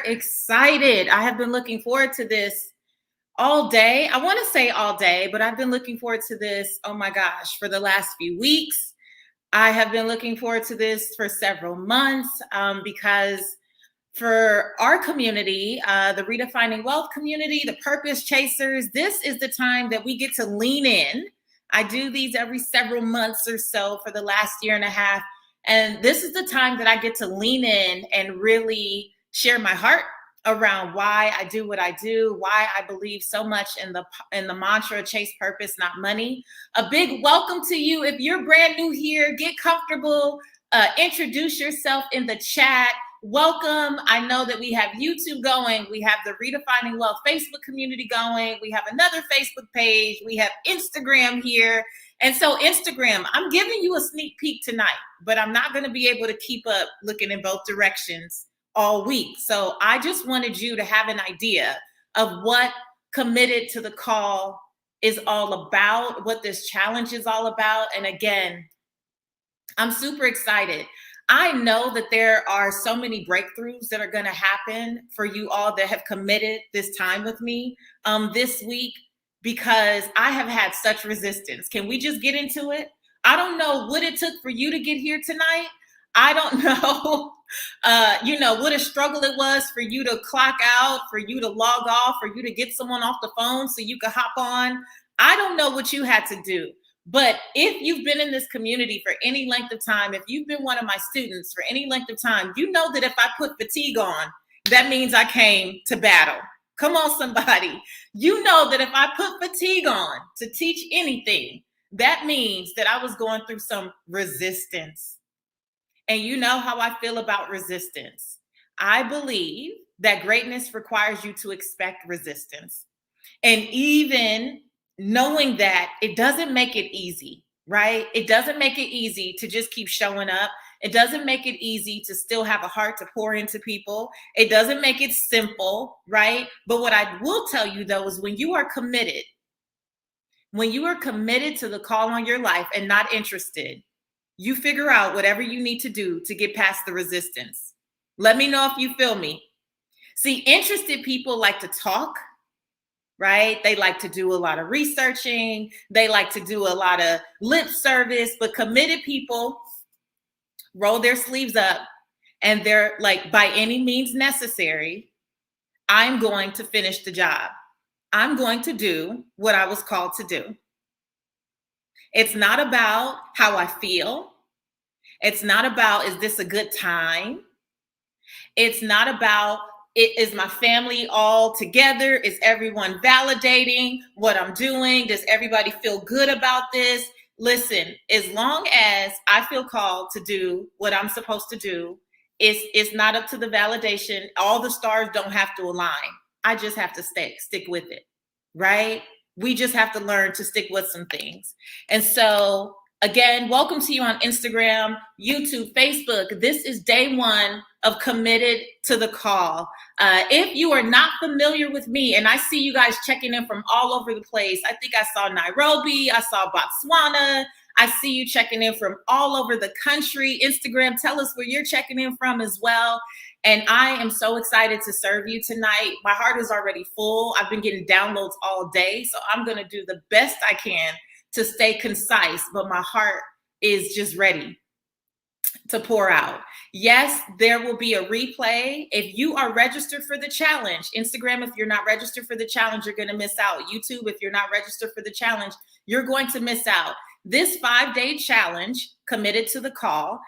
Excited. I have been looking forward to this all day. I want to say all day, but I've been looking forward to this, oh my gosh, for the last few weeks. I have been looking forward to this for several months because for our community, the Redefining Wealth community, the Purpose Chasers, this is the time that we get to lean in. I do these every several months or so for the last year and a half. And this is the time that I get to lean in and really share my heart around why I do what I do, why I believe so much in the mantra chase purpose, not money. A big welcome to you. If you're brand new here, get comfortable, introduce yourself in the chat. Welcome. I know that we have YouTube going. We have the Redefining Wealth Facebook community going. We have another Facebook page. We have Instagram here. And so Instagram, I'm giving you a sneak peek tonight, but I'm not going to be able to keep up looking in both directions all week. So I just wanted you to have an idea of what Committed to the Call is all about, what this challenge is all about. And again, I'm super excited. I know that there are so many breakthroughs that are going to happen for you all that have committed this time with me this week, because I have had such resistance. Can we just get into it? I don't know what it took for you to get here tonight. I don't know, what a struggle it was for you to clock out, for you to log off, for you to get someone off the phone so you could hop on. I don't know what you had to do. But if you've been in this community for any length of time, if you've been one of my students for any length of time, you know that if I put fatigue on, that means I came to battle. Come on, somebody. You know that if I put fatigue on to teach anything, that means that I was going through some resistance. And you know how I feel about resistance. I believe that greatness requires you to expect resistance. And even knowing that, it doesn't make it easy, right? It doesn't make it easy to just keep showing up. It doesn't make it easy to still have a heart to pour into people. It doesn't make it simple, right? But what I will tell you though is when you are committed to the call on your life and not interested, you figure out whatever you need to do to get past the resistance. Let me know if you feel me. See, interested people like to talk, right? They like to do a lot of researching. They like to do a lot of lip service, but committed people roll their sleeves up and they're like, by any means necessary, I'm going to finish the job. I'm going to do what I was called to do. It's not about how I feel. It's not about, is this a good time? It's not about, is my family all together? Is everyone validating what I'm doing? Does everybody feel good about this? Listen, as long as I feel called to do what I'm supposed to do, it's not up to the validation. All the stars don't have to align. I just have to stick with it, right? We just have to learn to stick with some things. And so again, welcome to you on Instagram, YouTube, Facebook. This is day one of Committed to the Call. If you are not familiar with me, and I see you guys checking in from all over the place. I think I saw Nairobi, I saw Botswana. I see you checking in from all over the country. Instagram, tell us where you're checking in from as well. And I am so excited to serve you tonight. My heart is already full. I've been getting downloads all day, so I'm going to do the best I can to stay concise, but my heart is just ready to pour out. Yes, there will be a replay. If you are registered for the challenge, Instagram, if you're not registered for the challenge, you're going to miss out. YouTube, if you're not registered for the challenge, you're going to miss out. This 5-day challenge, Committed to the Call,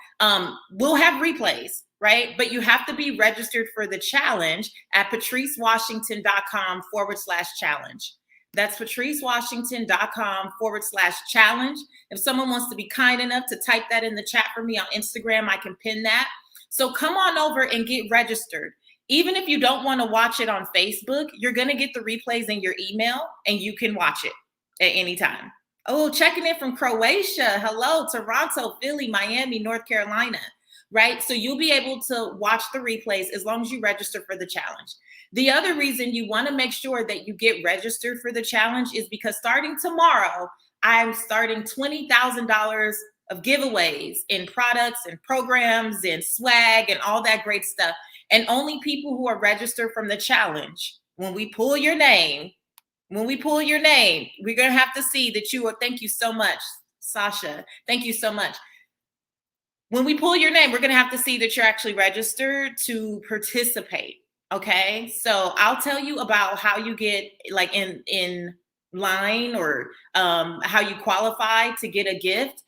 will have replays, right? But you have to be registered for the challenge at patricewashington.com/challenge. That's patricewashington.com/challenge. If someone wants to be kind enough to type that in the chat for me on Instagram, I can pin that. So come on over and get registered. Even if you don't want to watch it on Facebook, you're going to get the replays in your email and you can watch it at any time. Oh, checking in from Croatia. Hello, Toronto, Philly, Miami, North Carolina, right? So you'll be able to watch the replays as long as you register for the challenge. The other reason you want to make sure that you get registered for the challenge is because starting tomorrow, I'm starting $20,000 of giveaways in products and programs and swag and all that great stuff. And only people who are registered from the challenge, when we pull your name, we're going to have to see that you are, thank you so much, Sasha. Thank you so much. When we pull your name, we're going to have to see that you're actually registered to participate. Okay. So I'll tell you about how you get like in line, or how you qualify to get a gift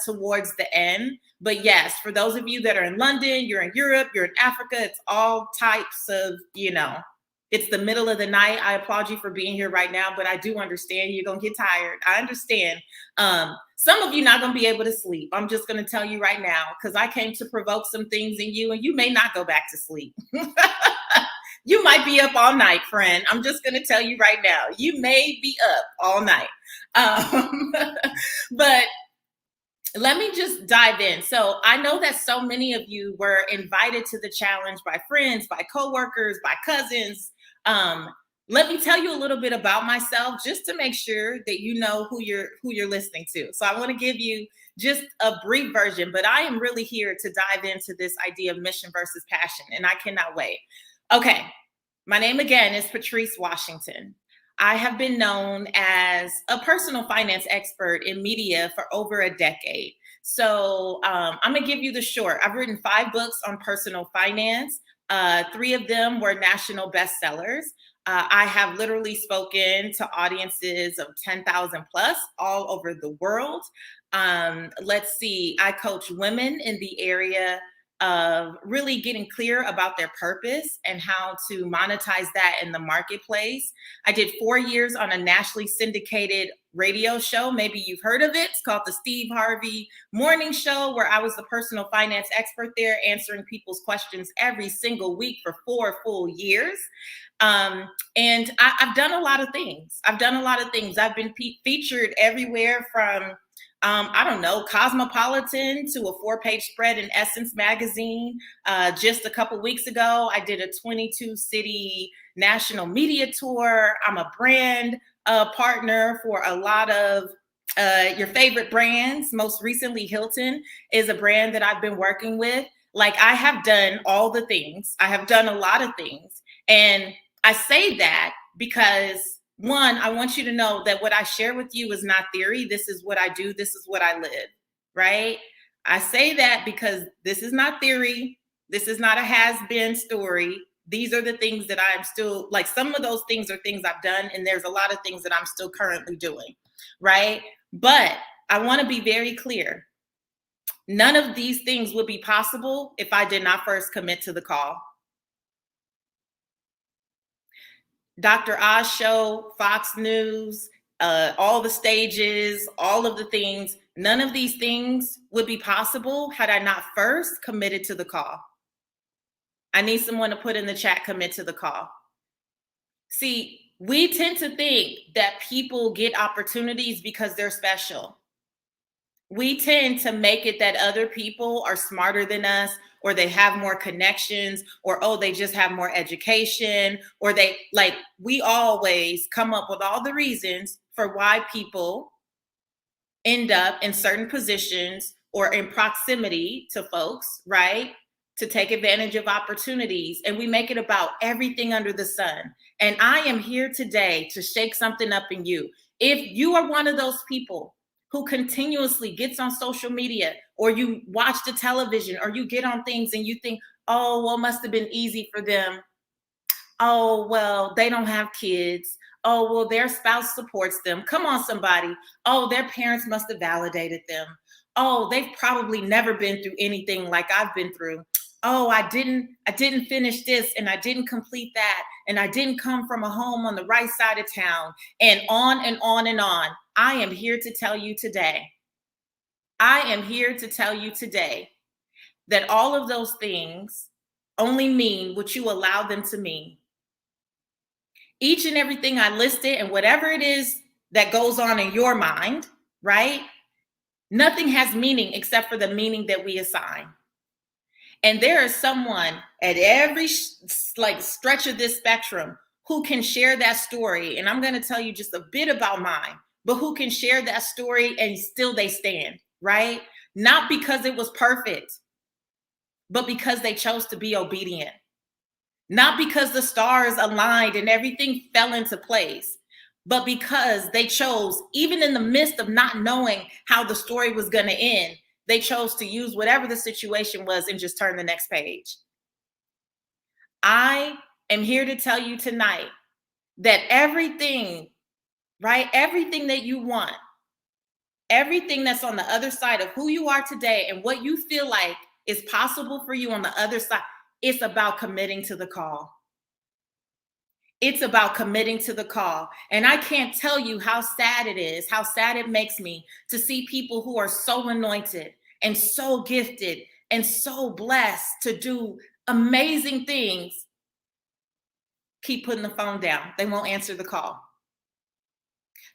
towards the end. But yes, for those of you that are in London, you're in Europe, you're in Africa, it's all types of, it's the middle of the night. I applaud you for being here right now, but I do understand you're going to get tired. I understand. Some of you not going to be able to sleep. I'm just going to tell you right now, because I came to provoke some things in you, and you may not go back to sleep. You might be up all night, friend. I'm just going to tell you right now, you may be up all night. But let me just dive in. So I know that so many of you were invited to the challenge by friends, by coworkers, by cousins. Let me tell you a little bit about myself, just to make sure that you know who you're listening to. So I want to give you just a brief version, but I am really here to dive into this idea of mission versus passion, and I cannot wait. Okay, my name again is Patrice Washington. I have been known as a personal finance expert in media for over a decade. So I'm gonna give you the short. I've written 5 books on personal finance. 3 of them were national bestsellers. I have literally spoken to audiences of 10,000 plus all over the world. Let's see, I coach women in the area of really getting clear about their purpose and how to monetize that in the marketplace. I did 4 years on a nationally syndicated radio show. Maybe you've heard of it. It's called the Steve Harvey Morning Show, where I was the personal finance expert there, answering people's questions every single week for 4 full years. And I've done a lot of things. I've been featured everywhere from I don't know, Cosmopolitan to a 4-page spread in Essence magazine. Just a couple weeks ago, I did a 22-city national media tour. I'm a brand partner for a lot of your favorite brands. Most recently, Hilton is a brand that I've been working with. Like, I have done all the things. I have done a lot of things. And I say that because, one, I want you to know that what I share with you is not theory. This is what I do. This is what I live, right? I say that because this is not theory. This is not a has-been story. These are the things that I'm still, like, some of those things are things I've done, and there's a lot of things that I'm still currently doing, right? But I want to be very clear. None of these things would be possible if I did not first commit to the call. Dr. Oz Show, Fox News, all the stages, all of the things, none of these things would be possible had I not first committed to the call. I need someone to put in the chat, commit to the call. See, we tend to think that people get opportunities because they're special. We tend to make it that other people are smarter than us, or they have more connections, or, oh, they just have more education, or we always come up with all the reasons for why people end up in certain positions or in proximity to folks, right? To take advantage of opportunities. And we make it about everything under the sun. And I am here today to shake something up in you. If you are one of those people who continuously gets on social media, or you watch the television, or you get on things and you think, oh, well, it must have been easy for them. Oh, well, they don't have kids. Oh, well, their spouse supports them. Come on, somebody. Oh, their parents must have validated them. Oh, they've probably never been through anything like I've been through. Oh, I didn't finish this, and I didn't complete that, and I didn't come from a home on the right side of town, and on and on and on. I am here to tell you today. That all of those things only mean what you allow them to mean. Each and everything I listed, and whatever it is that goes on in your mind, right? Nothing has meaning except for the meaning that we assign. And there is someone at every stretch of this spectrum who can share that story. And I'm going to tell you just a bit about mine, but who can share that story and still they stand, right? Not because it was perfect, but because they chose to be obedient. Not because the stars aligned and everything fell into place, but because they chose, even in the midst of not knowing how the story was going to end, they chose to use whatever the situation was and just turn the next page. I am here to tell you tonight that everything, right? Everything that you want, everything that's on the other side of who you are today and what you feel like is possible for you on the other side, it's about committing to the call. It's about committing to the call. And I can't tell you how sad it is, how sad it makes me to see people who are so anointed and so gifted and so blessed to do amazing things keep putting the phone down. They won't answer the call.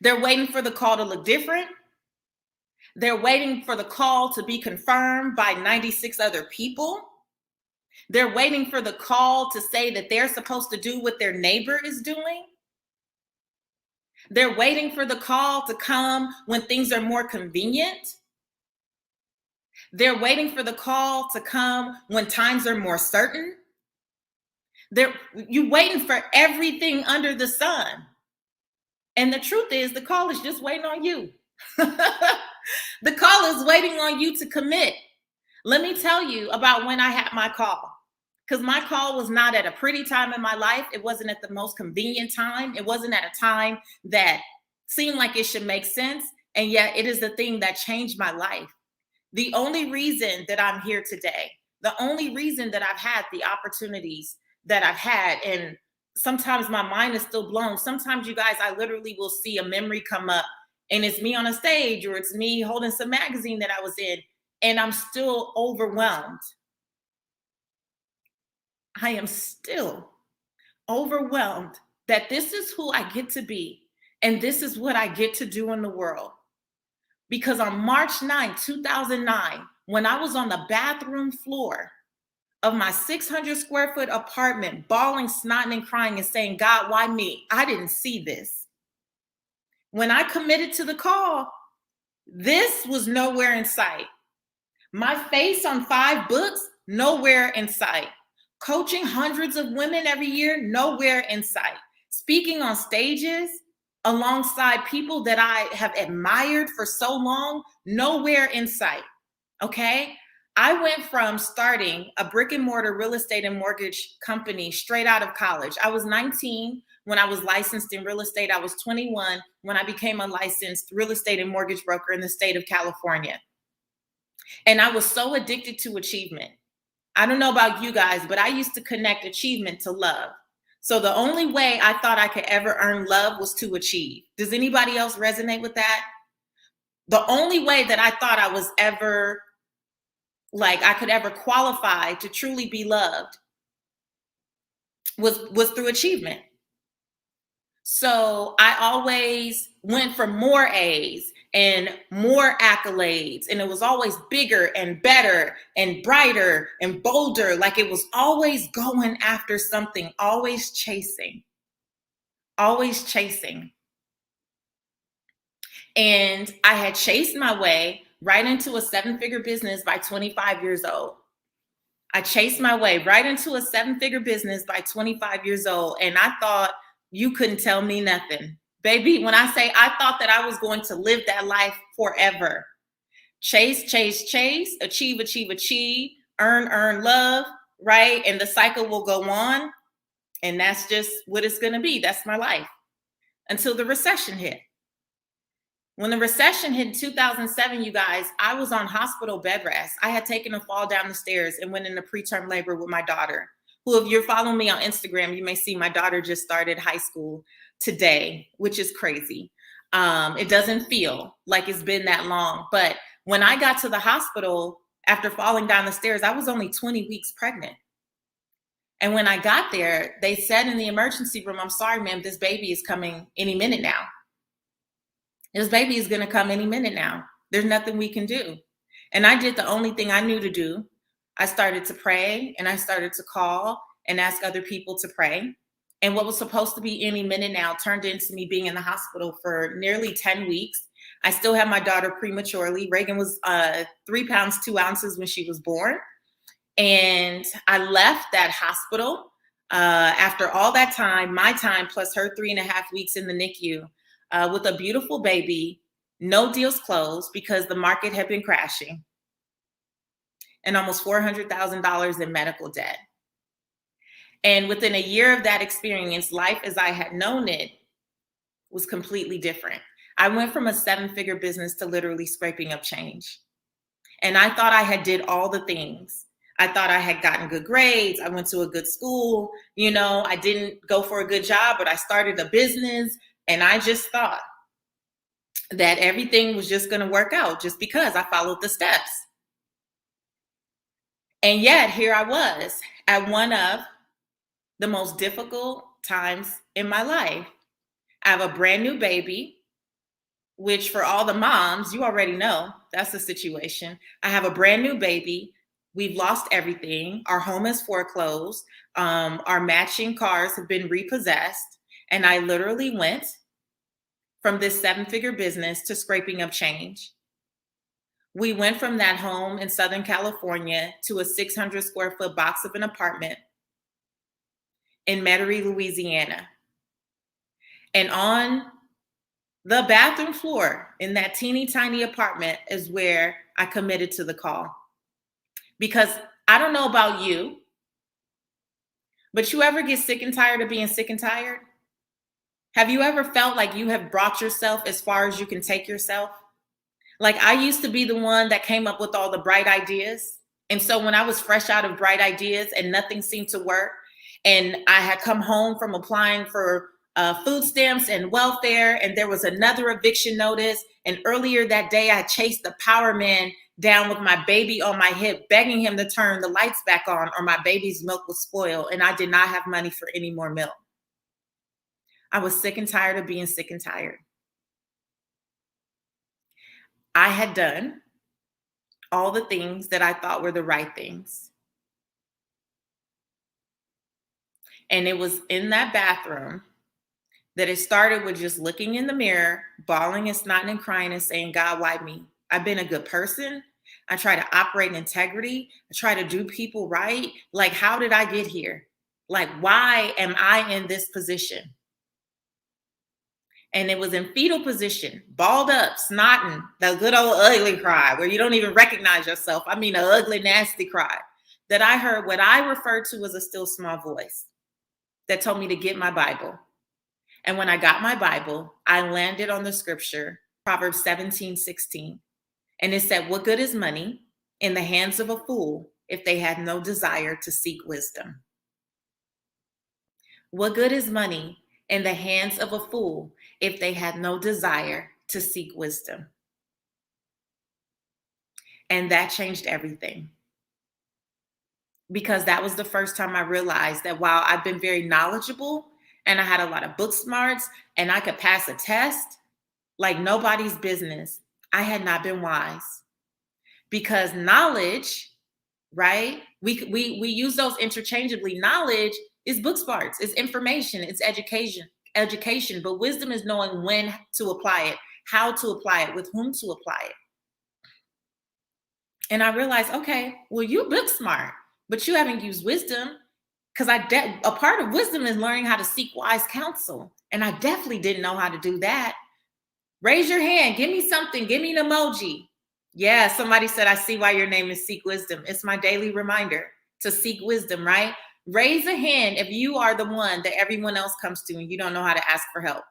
They're waiting for the call to look different. They're waiting for the call to be confirmed by 96 other people. They're waiting for the call to say that they're supposed to do what their neighbor is doing. They're waiting for the call to come when things are more convenient. They're waiting for the call to come when times are more certain. You're waiting for everything under the sun. And the truth is, the call is just waiting on you. The call is waiting on you to commit. Let me tell you about when I had my call. Because my call was not at a pretty time in my life. It wasn't at the most convenient time. It wasn't at a time that seemed like it should make sense. And yet it is the thing that changed my life. The only reason that I'm here today, the only reason that I've had the opportunities that I've had, and sometimes my mind is still blown. Sometimes, you guys, I literally will see a memory come up and it's me on a stage or it's me holding some magazine that I was in, and I'm still overwhelmed. I am still overwhelmed that this is who I get to be and this is what I get to do in the world. Because on March 9, 2009, when I was on the bathroom floor of my 600 square foot apartment, bawling, snotting, and crying and saying, God, why me? I didn't see this. When I committed to the call, this was nowhere in sight. My face on 5 books, nowhere in sight. Coaching hundreds of women every year, nowhere in sight. Speaking on stages alongside people that I have admired for so long, nowhere in sight. Okay? I went from starting a brick and mortar real estate and mortgage company straight out of college. I was 19 when I was licensed in real estate. I was 21 when I became a licensed real estate and mortgage broker in the state of California. And I was so addicted to achievement. I don't know about you guys, but I used to connect achievement to love. So the only way I thought I could ever earn love was to achieve. Does anybody else resonate with that? The only way that I thought I was ever, like I could ever qualify to truly be loved was through achievement. So I always went for more A's and more accolades, and it was always bigger and better and brighter and bolder. Like it was always going after something, always chasing, always chasing. And I had chased my way right into a 7-figure business by 25 years old. I chased my way right into a 7-figure business by 25 years old. And I thought you couldn't tell me nothing. Baby, when I say I thought that I was going to live that life forever. Chase, chase, chase, achieve, achieve, achieve, earn, love, right? And the cycle will go on. And that's just what it's going to be. That's my life until the recession hit. When the recession hit in 2007, you guys, I was on hospital bed rest. I had taken a fall down the stairs and went into preterm labor with my daughter, who, if you're following me on Instagram, you may see my daughter just started high school today, which is crazy. It doesn't feel like it's been that long. But when I got to the hospital after falling down the stairs, I was only 20 weeks pregnant. And when I got there, they said in the emergency room, I'm sorry, ma'am, this baby is coming any minute now. This baby is going to come any minute now. There's nothing we can do. And I did the only thing I knew to do. I started to pray and I started to call and ask other people to pray. And what was supposed to be any minute now turned into me being in the hospital for nearly 10 weeks. I still had my daughter prematurely. Reagan was 3 pounds, 2 ounces when she was born. And I left that hospital After all that time, my time plus her 3.5 weeks in the NICU, with a beautiful baby, no deals closed because the market had been crashing, and almost $400,000 in medical debt. And within a year of that experience, life as I had known it was completely different. I went from a 7-figure business to literally scraping up change. And I thought I had did all the things. I thought I had gotten good grades. I went to a good school. I didn't go for a good job, but I started a business. And I just thought that everything was just going to work out just because I followed the steps. And yet here I was at one of the most difficult times in my life. I have a brand new baby, which for all the moms, you already know that's the situation. I have a brand new baby. We've lost everything. Our home is foreclosed. Our matching cars have been repossessed. And I literally went from this 7-figure business to scraping up change. We went from that home in Southern California to a 600 square foot box of an apartment in Metairie, Louisiana. And on the bathroom floor in that teeny tiny apartment is where I committed to the call. Because I don't know about you, but you ever get sick and tired of being sick and tired? Have you ever felt like you have brought yourself as far as you can take yourself? Like I used to be the one that came up with all the bright ideas. And so when I was fresh out of bright ideas and nothing seemed to work, and I had come home from applying for food stamps and welfare, and there was another eviction notice. And earlier that day, I chased the power man down with my baby on my hip, begging him to turn the lights back on or my baby's milk was spoiled. And I did not have money for any more milk. I was sick and tired of being sick and tired. I had done all the things that I thought were the right things. And it was in that bathroom that it started with just looking in the mirror, bawling and snotting and crying and saying, God, why me? I've been a good person. I try to operate in integrity. I try to do people right. Like, how did I get here? Like, why am I in this position? And it was in fetal position, balled up, snotting, the good old ugly cry where you don't even recognize yourself. I mean, an ugly, nasty cry that I heard what I refer to as a still small voice that told me to get my Bible. And when I got my Bible, I landed on the scripture, Proverbs 17:16. And it said, what good is money in the hands of a fool if they had no desire to seek wisdom? What good is money in the hands of a fool if they had no desire to seek wisdom? And that changed everything. Because that was the first time I realized that while I've been very knowledgeable and I had a lot of book smarts and I could pass a test like nobody's business, I had not been wise. Because knowledge, right? We use those interchangeably. Knowledge is book smarts, it's information, it's education, but wisdom is knowing when to apply it, how to apply it, with whom to apply it. And I realized, okay, well, you book smart, but you haven't used wisdom, because a part of wisdom is learning how to seek wise counsel. And I definitely didn't know how to do that. Raise your hand. Give me something. Give me an emoji. Yeah, somebody said, I see why your name is Seek Wisdom. It's my daily reminder to seek wisdom, right? Raise a hand if you are the one that everyone else comes to and you don't know how to ask for help.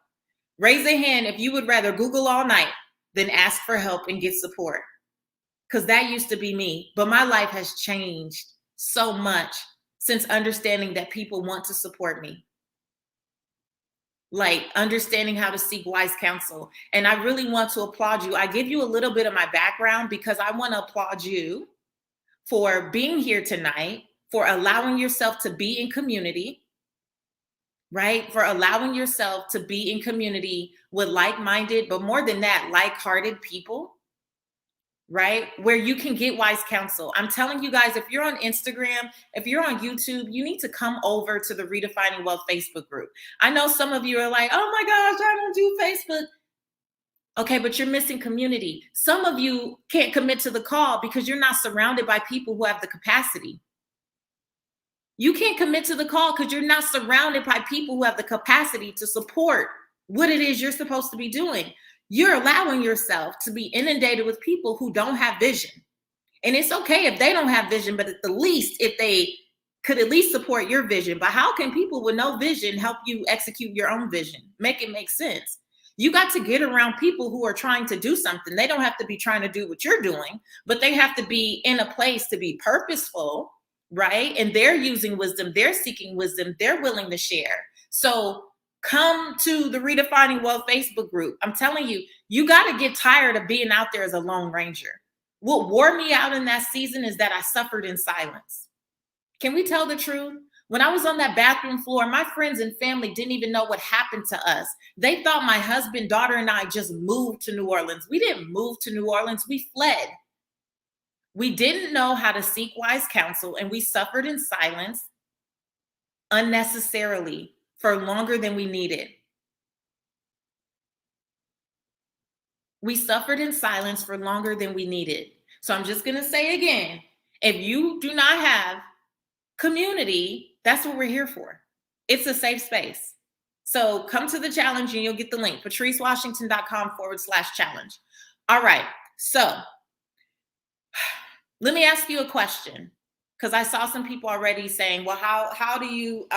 Raise a hand if you would rather Google all night than ask for help and get support. Because that used to be me. But my life has changed so much since understanding that people want to support me. Like understanding how to seek wise counsel. And I really want to applaud you. I give you a little bit of my background because I want to applaud you for being here tonight, for allowing yourself to be in community, right? For allowing yourself to be in community with like-minded, but more than that, like-hearted people, right? Where you can get wise counsel. I'm telling you guys, if you're on Instagram, if you're on YouTube, you need to come over to the Redefining Wealth Facebook group. I know some of you are like, oh my gosh, I don't do Facebook. Okay, but you're missing community. Some of you can't commit to the call because you're not surrounded by people who have the capacity. You can't commit to the call because you're not surrounded by people who have the capacity to support what it is you're supposed to be doing. You're allowing yourself to be inundated with people who don't have vision. And it's okay if they don't have vision, but at the least, if they could at least support your vision. But how can people with no vision help you execute your own vision? Make it make sense. You got to get around people who are trying to do something. They don't have to be trying to do what you're doing, but they have to be in a place to be purposeful, right? And they're using wisdom, they're seeking wisdom, they're willing to share. So come to the Redefining Wealth Facebook group. I'm telling you, you got to get tired of being out there as a lone ranger. What wore me out in that season is that I suffered in silence. Can we tell the truth? When I was on that bathroom floor, my friends and family didn't even know what happened to us. They thought my husband, daughter, and I just moved to New Orleans. We didn't move to New Orleans. We fled. We didn't know how to seek wise counsel, and we suffered in silence unnecessarily for longer than we needed. We suffered in silence for longer than we needed. So I'm just going to say again, if you do not have community, that's what we're here for. It's a safe space. So come to the challenge and you'll get the link, patricewashington.com/challenge. All right. So let me ask you a question, because I saw some people already saying, well, how do you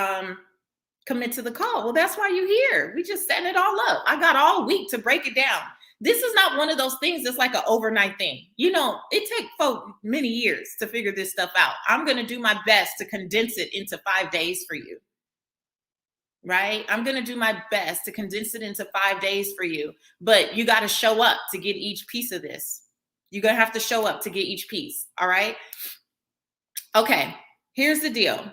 commit to the call? Well, that's why you're here. We just setting it all up. I got all week to break it down. This is not one of those things that's like an overnight thing. You know, it takes folk many years to figure this stuff out. I'm going to do my best to condense it into 5 days for you. Right? I'm going to do my best to condense it into 5 days for you. But you got to show up to get each piece of this. You're going to have to show up to get each piece. All right? Okay. Here's the deal.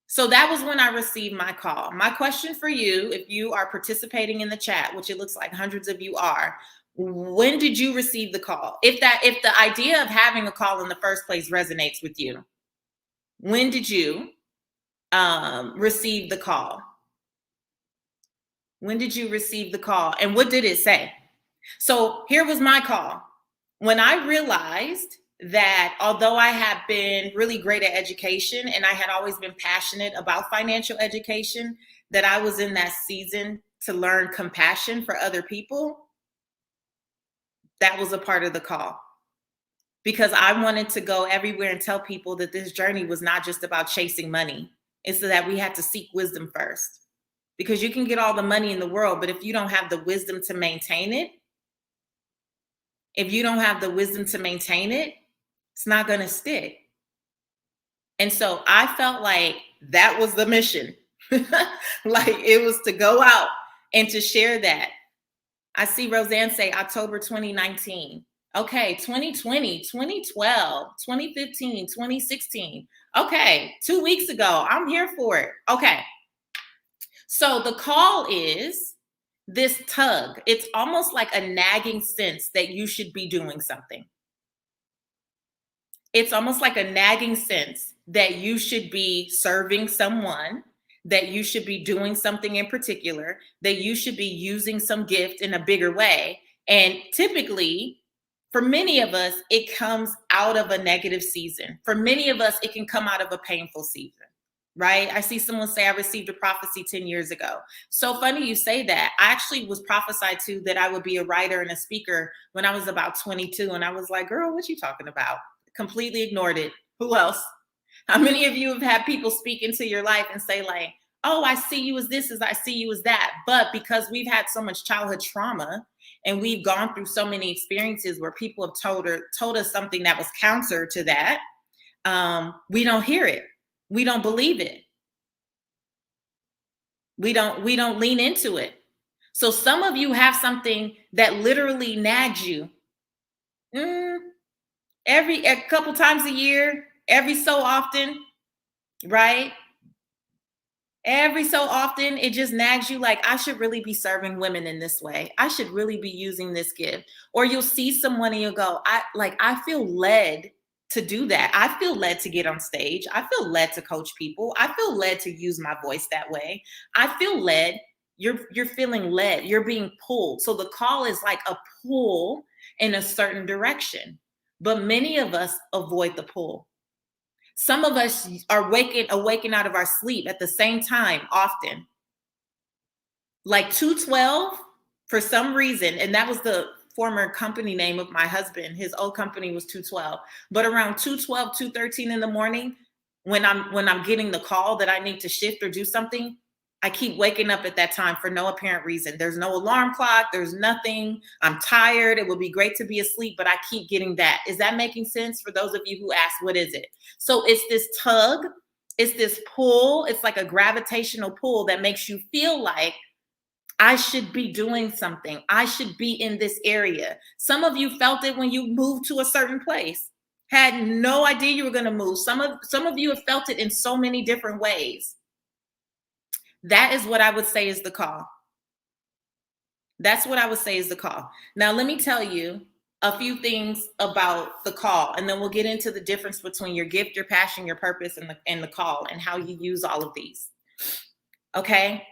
So that was when I received my call. My question for you, if you are participating in the chat, which it looks like hundreds of you are, when did you receive the call? If the idea of having a call in the first place resonates with you, when did you receive the call? When did you receive the call? And what did it say? So here was my call. When I realized that although I had been really great at education and I had always been passionate about financial education, that I was in that season to learn compassion for other people, that was a part of the call. Because I wanted to go everywhere and tell people that this journey was not just about chasing money. It's that we had to seek wisdom first. Because you can get all the money in the world, but if you don't have the wisdom to maintain it, it's not going to stick. And so I felt like that was the mission. Like it was to go out and to share that. I see Roseanne say October 2019. Okay, 2020, 2012, 2015, 2016. Okay, 2 weeks ago, I'm here for it. Okay. So the call is this tug. It's almost like a nagging sense that you should be doing something. It's almost like a nagging sense that you should be serving someone, that you should be doing something in particular, that you should be using some gift in a bigger way. And typically, for many of us, it comes out of a negative season. For many of us, it can come out of a painful season, right? I see someone say, I received a prophecy 10 years ago. So funny you say that. I actually was prophesied to that I would be a writer and a speaker when I was about 22. And I was like, girl, what you talking about? Completely ignored it. Who else? How many of you have had people speak into your life and say like, oh, I see you as this, as I see you as that. But because we've had so much childhood trauma and we've gone through so many experiences where people have told us something that was counter to that, we don't hear it. We don't believe it. We don't lean into it. So some of you have something that literally nags you. A couple times a year, every so often, right? Every so often, it just nags you like, I should really be serving women in this way. I should really be using this gift. Or you'll see someone and you'll go, I feel led to do that. I feel led to get on stage. I feel led to coach people. I feel led to use my voice that way. I feel led. You're feeling led. You're being pulled. So the call is like a pull in a certain direction. But many of us avoid the pull. Some of us are awaking out of our sleep at the same time often. Like 2:12 for some reason, and that was the former company name of my husband. His old company was 2:12. But around 2:12, 2:13 in the morning, when I'm getting the call that I need to shift or do something, I keep waking up at that time for no apparent reason. There's no alarm clock, there's nothing. I'm tired. It would be great to be asleep, but I keep getting that. Is that making sense for those of you who ask, what is it? So it's this tug, it's this pull, it's like a gravitational pull that makes you feel like I should be doing something. I should be in this area. Some of you felt it when you moved to a certain place. Had no idea you were going to move. Some of you have felt it in so many different ways. That is what I would say is the call. That's what I would say is the call. Now, let me tell you a few things about the call, and then we'll get into the difference between your gift, your passion, your purpose, and the call, and how you use all of these. Okay?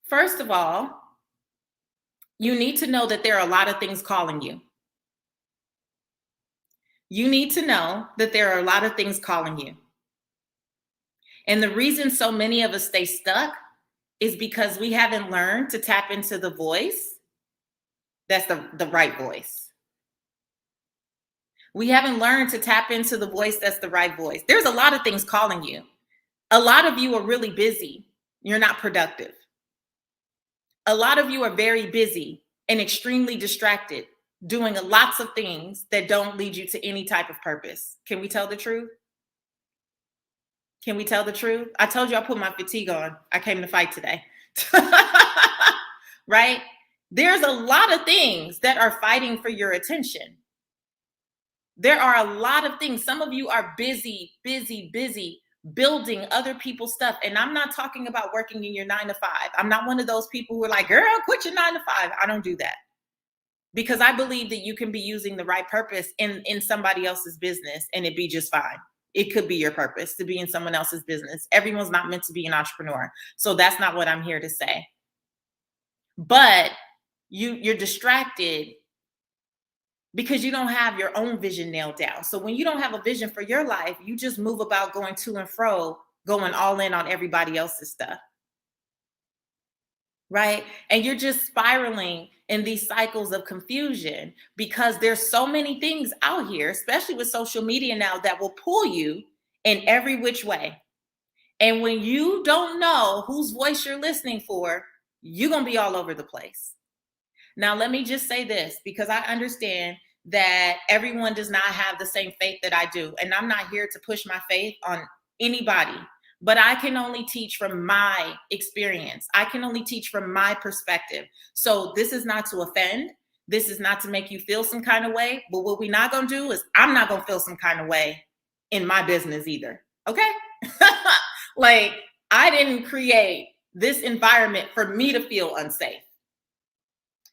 First of all, you need to know that there are a lot of things calling you. You need to know that there are a lot of things calling you. And the reason so many of us stay stuck is because we haven't learned to tap into the voice that's the right voice. We haven't learned to tap into the voice that's the right voice. There's a lot of things calling you. A lot of you are really busy. You're not productive. A lot of you are very busy and extremely distracted, doing lots of things that don't lead you to any type of purpose. Can we tell the truth? Can we tell the truth? I told you I put my fatigue on. I came to fight today. Right? There's a lot of things that are fighting for your attention. There are a lot of things. Some of you are busy building other people's stuff. And I'm not talking about working in your 9 to 5. I'm not one of those people who are like, girl, quit your 9 to 5. I don't do that. Because I believe that you can be using the right purpose in somebody else's business and it be just fine. It could be your purpose to be in someone else's business. Everyone's not meant to be an entrepreneur. So that's not what I'm here to say. But you're distracted because you don't have your own vision nailed down. So when you don't have a vision for your life, you just move about going to and fro, going all in on everybody else's stuff. Right? And you're just spiraling in these cycles of confusion because there's so many things out here, especially with social media now, that will pull you in every which way. And when you don't know whose voice you're listening for, you're going to be all over the place. Now, let me just say this, because I understand that everyone does not have the same faith that I do. And I'm not here to push my faith on anybody. But I can only teach from my experience. I can only teach from my perspective. So this is not to offend. This is not to make you feel some kind of way. But what we're not going to do is I'm not going to feel some kind of way in my business either. Okay? Like, I didn't create this environment for me to feel unsafe.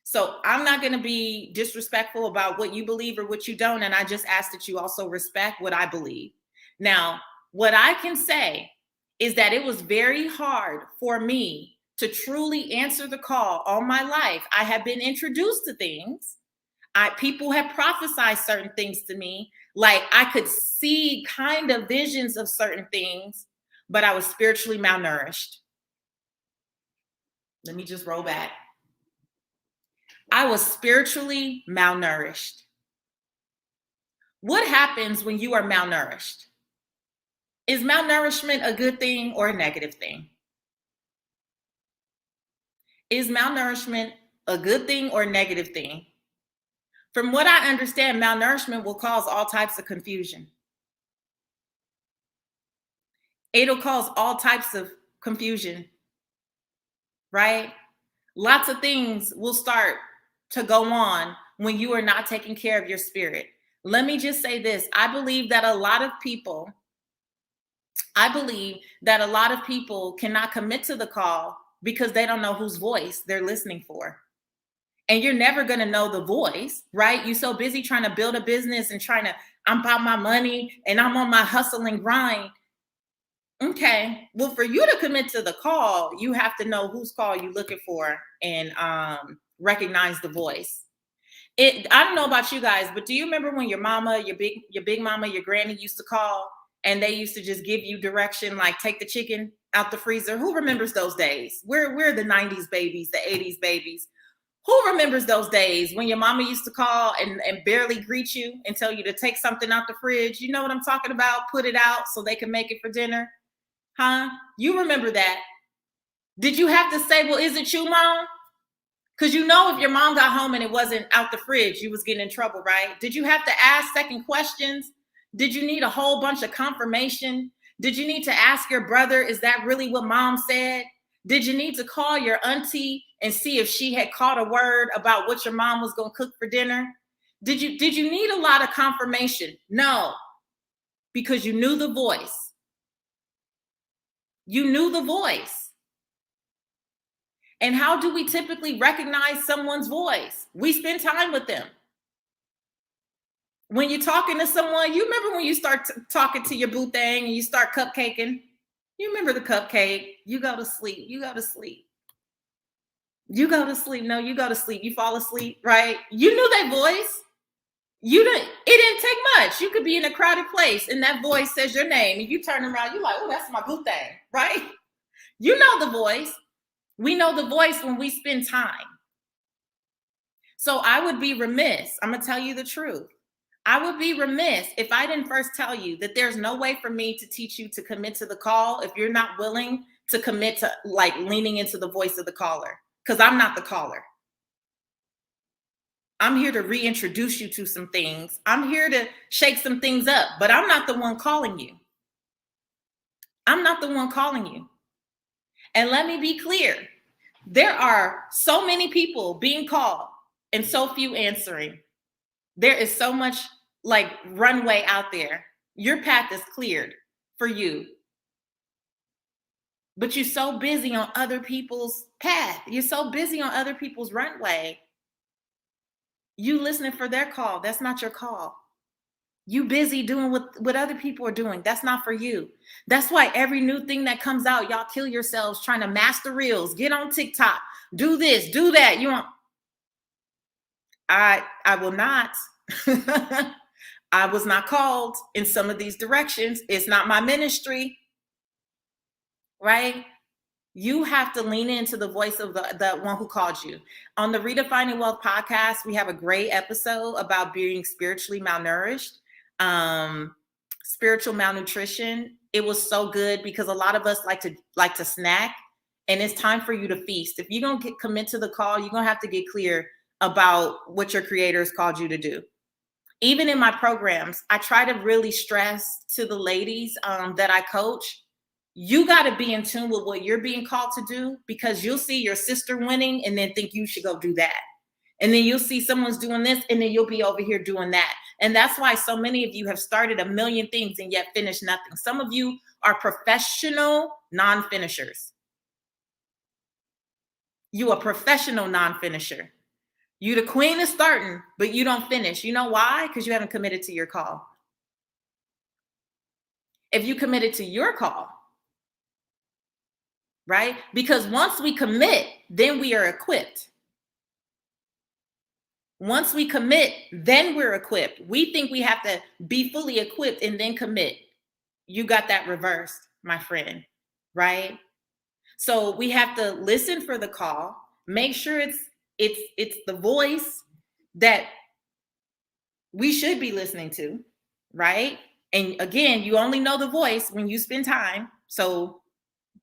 So I'm not going to be disrespectful about what you believe or what you don't. And I just ask that you also respect what I believe. Now, what I can say is that it was very hard for me to truly answer the call all my life. I have been introduced to things. People have prophesied certain things to me. Like I could see kind of visions of certain things, but I was spiritually malnourished. Let me just roll back. I was spiritually malnourished. What happens when you are malnourished? Is malnourishment a good thing or a negative thing? Is malnourishment a good thing or a negative thing? From what I understand, malnourishment will cause all types of confusion. It'll cause all types of confusion, right? Lots of things will start to go on when you are not taking care of your spirit. Let me just say this. I believe that a lot of people cannot commit to the call because they don't know whose voice they're listening for. And you're never going to know the voice, right? You're so busy trying to build a business and I'm about my money and I'm on my hustle and grind. Okay. Well, for you to commit to the call, you have to know whose call you're looking for and recognize the voice. I don't know about you guys, but do you remember when your mama, your big mama, your granny used to call and they used to just give you direction, like take the chicken out the freezer. Who remembers those days? We're the 90s babies, the 80s babies. Who remembers those days when your mama used to call and barely greet you and tell you to take something out the fridge? You know what I'm talking about? Put it out so they can make it for dinner. Huh? You remember that. Did you have to say, well, is it you, Mom? Because you know if your mom got home and it wasn't out the fridge, you was getting in trouble, right? Did you have to ask second questions? Did you need a whole bunch of confirmation? Did you need to ask your brother, is that really what Mom said? Did you need to call your auntie and see if she had caught a word about what your mom was going to cook for dinner? Did you need a lot of confirmation? No, because you knew the voice. You knew the voice. And how do we typically recognize someone's voice? We spend time with them. When you're talking to someone, you remember when you start talking to your boo thing and you start cupcaking? You remember the cupcake. You go to sleep. You go to sleep. You go to sleep. No, you go to sleep. You fall asleep, right? You knew that voice. It didn't take much. You could be in a crowded place and that voice says your name and you turn around, you're like, oh, that's my boo thing, right? You know the voice. We know the voice when we spend time. So I would be remiss. I'm going to tell you the truth. I would be remiss if I didn't first tell you that there's no way for me to teach you to commit to the call if you're not willing to commit to like leaning into the voice of the caller, because I'm not the caller. I'm here to reintroduce you to some things. I'm here to shake some things up, but I'm not the one calling you. I'm not the one calling you. And let me be clear. There are so many people being called and so few answering. There is so much like runway out there. Your path is cleared for you. But you're so busy on other people's path. You're so busy on other people's runway. You listening for their call. That's not your call. You busy doing what other people are doing. That's not for you. That's why every new thing that comes out, y'all kill yourselves trying to master reels, get on TikTok, do this, do that. You want? I will not. I was not called in some of these directions. It's not my ministry, right? You have to lean into the voice of the one who called you. On the Redefining Wealth podcast, we have a great episode about being spiritually malnourished, spiritual malnutrition. It was so good because a lot of us like to snack, and it's time for you to feast. If you're going to commit to the call, you're going to have to get clear about what your creator has called you to do. Even in my programs, I try to really stress to the ladies that I coach, you got to be in tune with what you're being called to do, because you'll see your sister winning and then think you should go do that. And then you'll see someone's doing this and then you'll be over here doing that. And that's why so many of you have started a million things and yet finished nothing. Some of you are professional non-finishers. You a professional non-finisher. You the queen of starting, but you don't finish. You know why? Because you haven't committed to your call. If you committed to your call, right? Because once we commit, then we are equipped. Once we commit, then we're equipped. We think we have to be fully equipped and then commit. You got that reversed, my friend, right? So we have to listen for the call, make sure it's the voice that we should be listening to, right? And again, you only know the voice when you spend time. So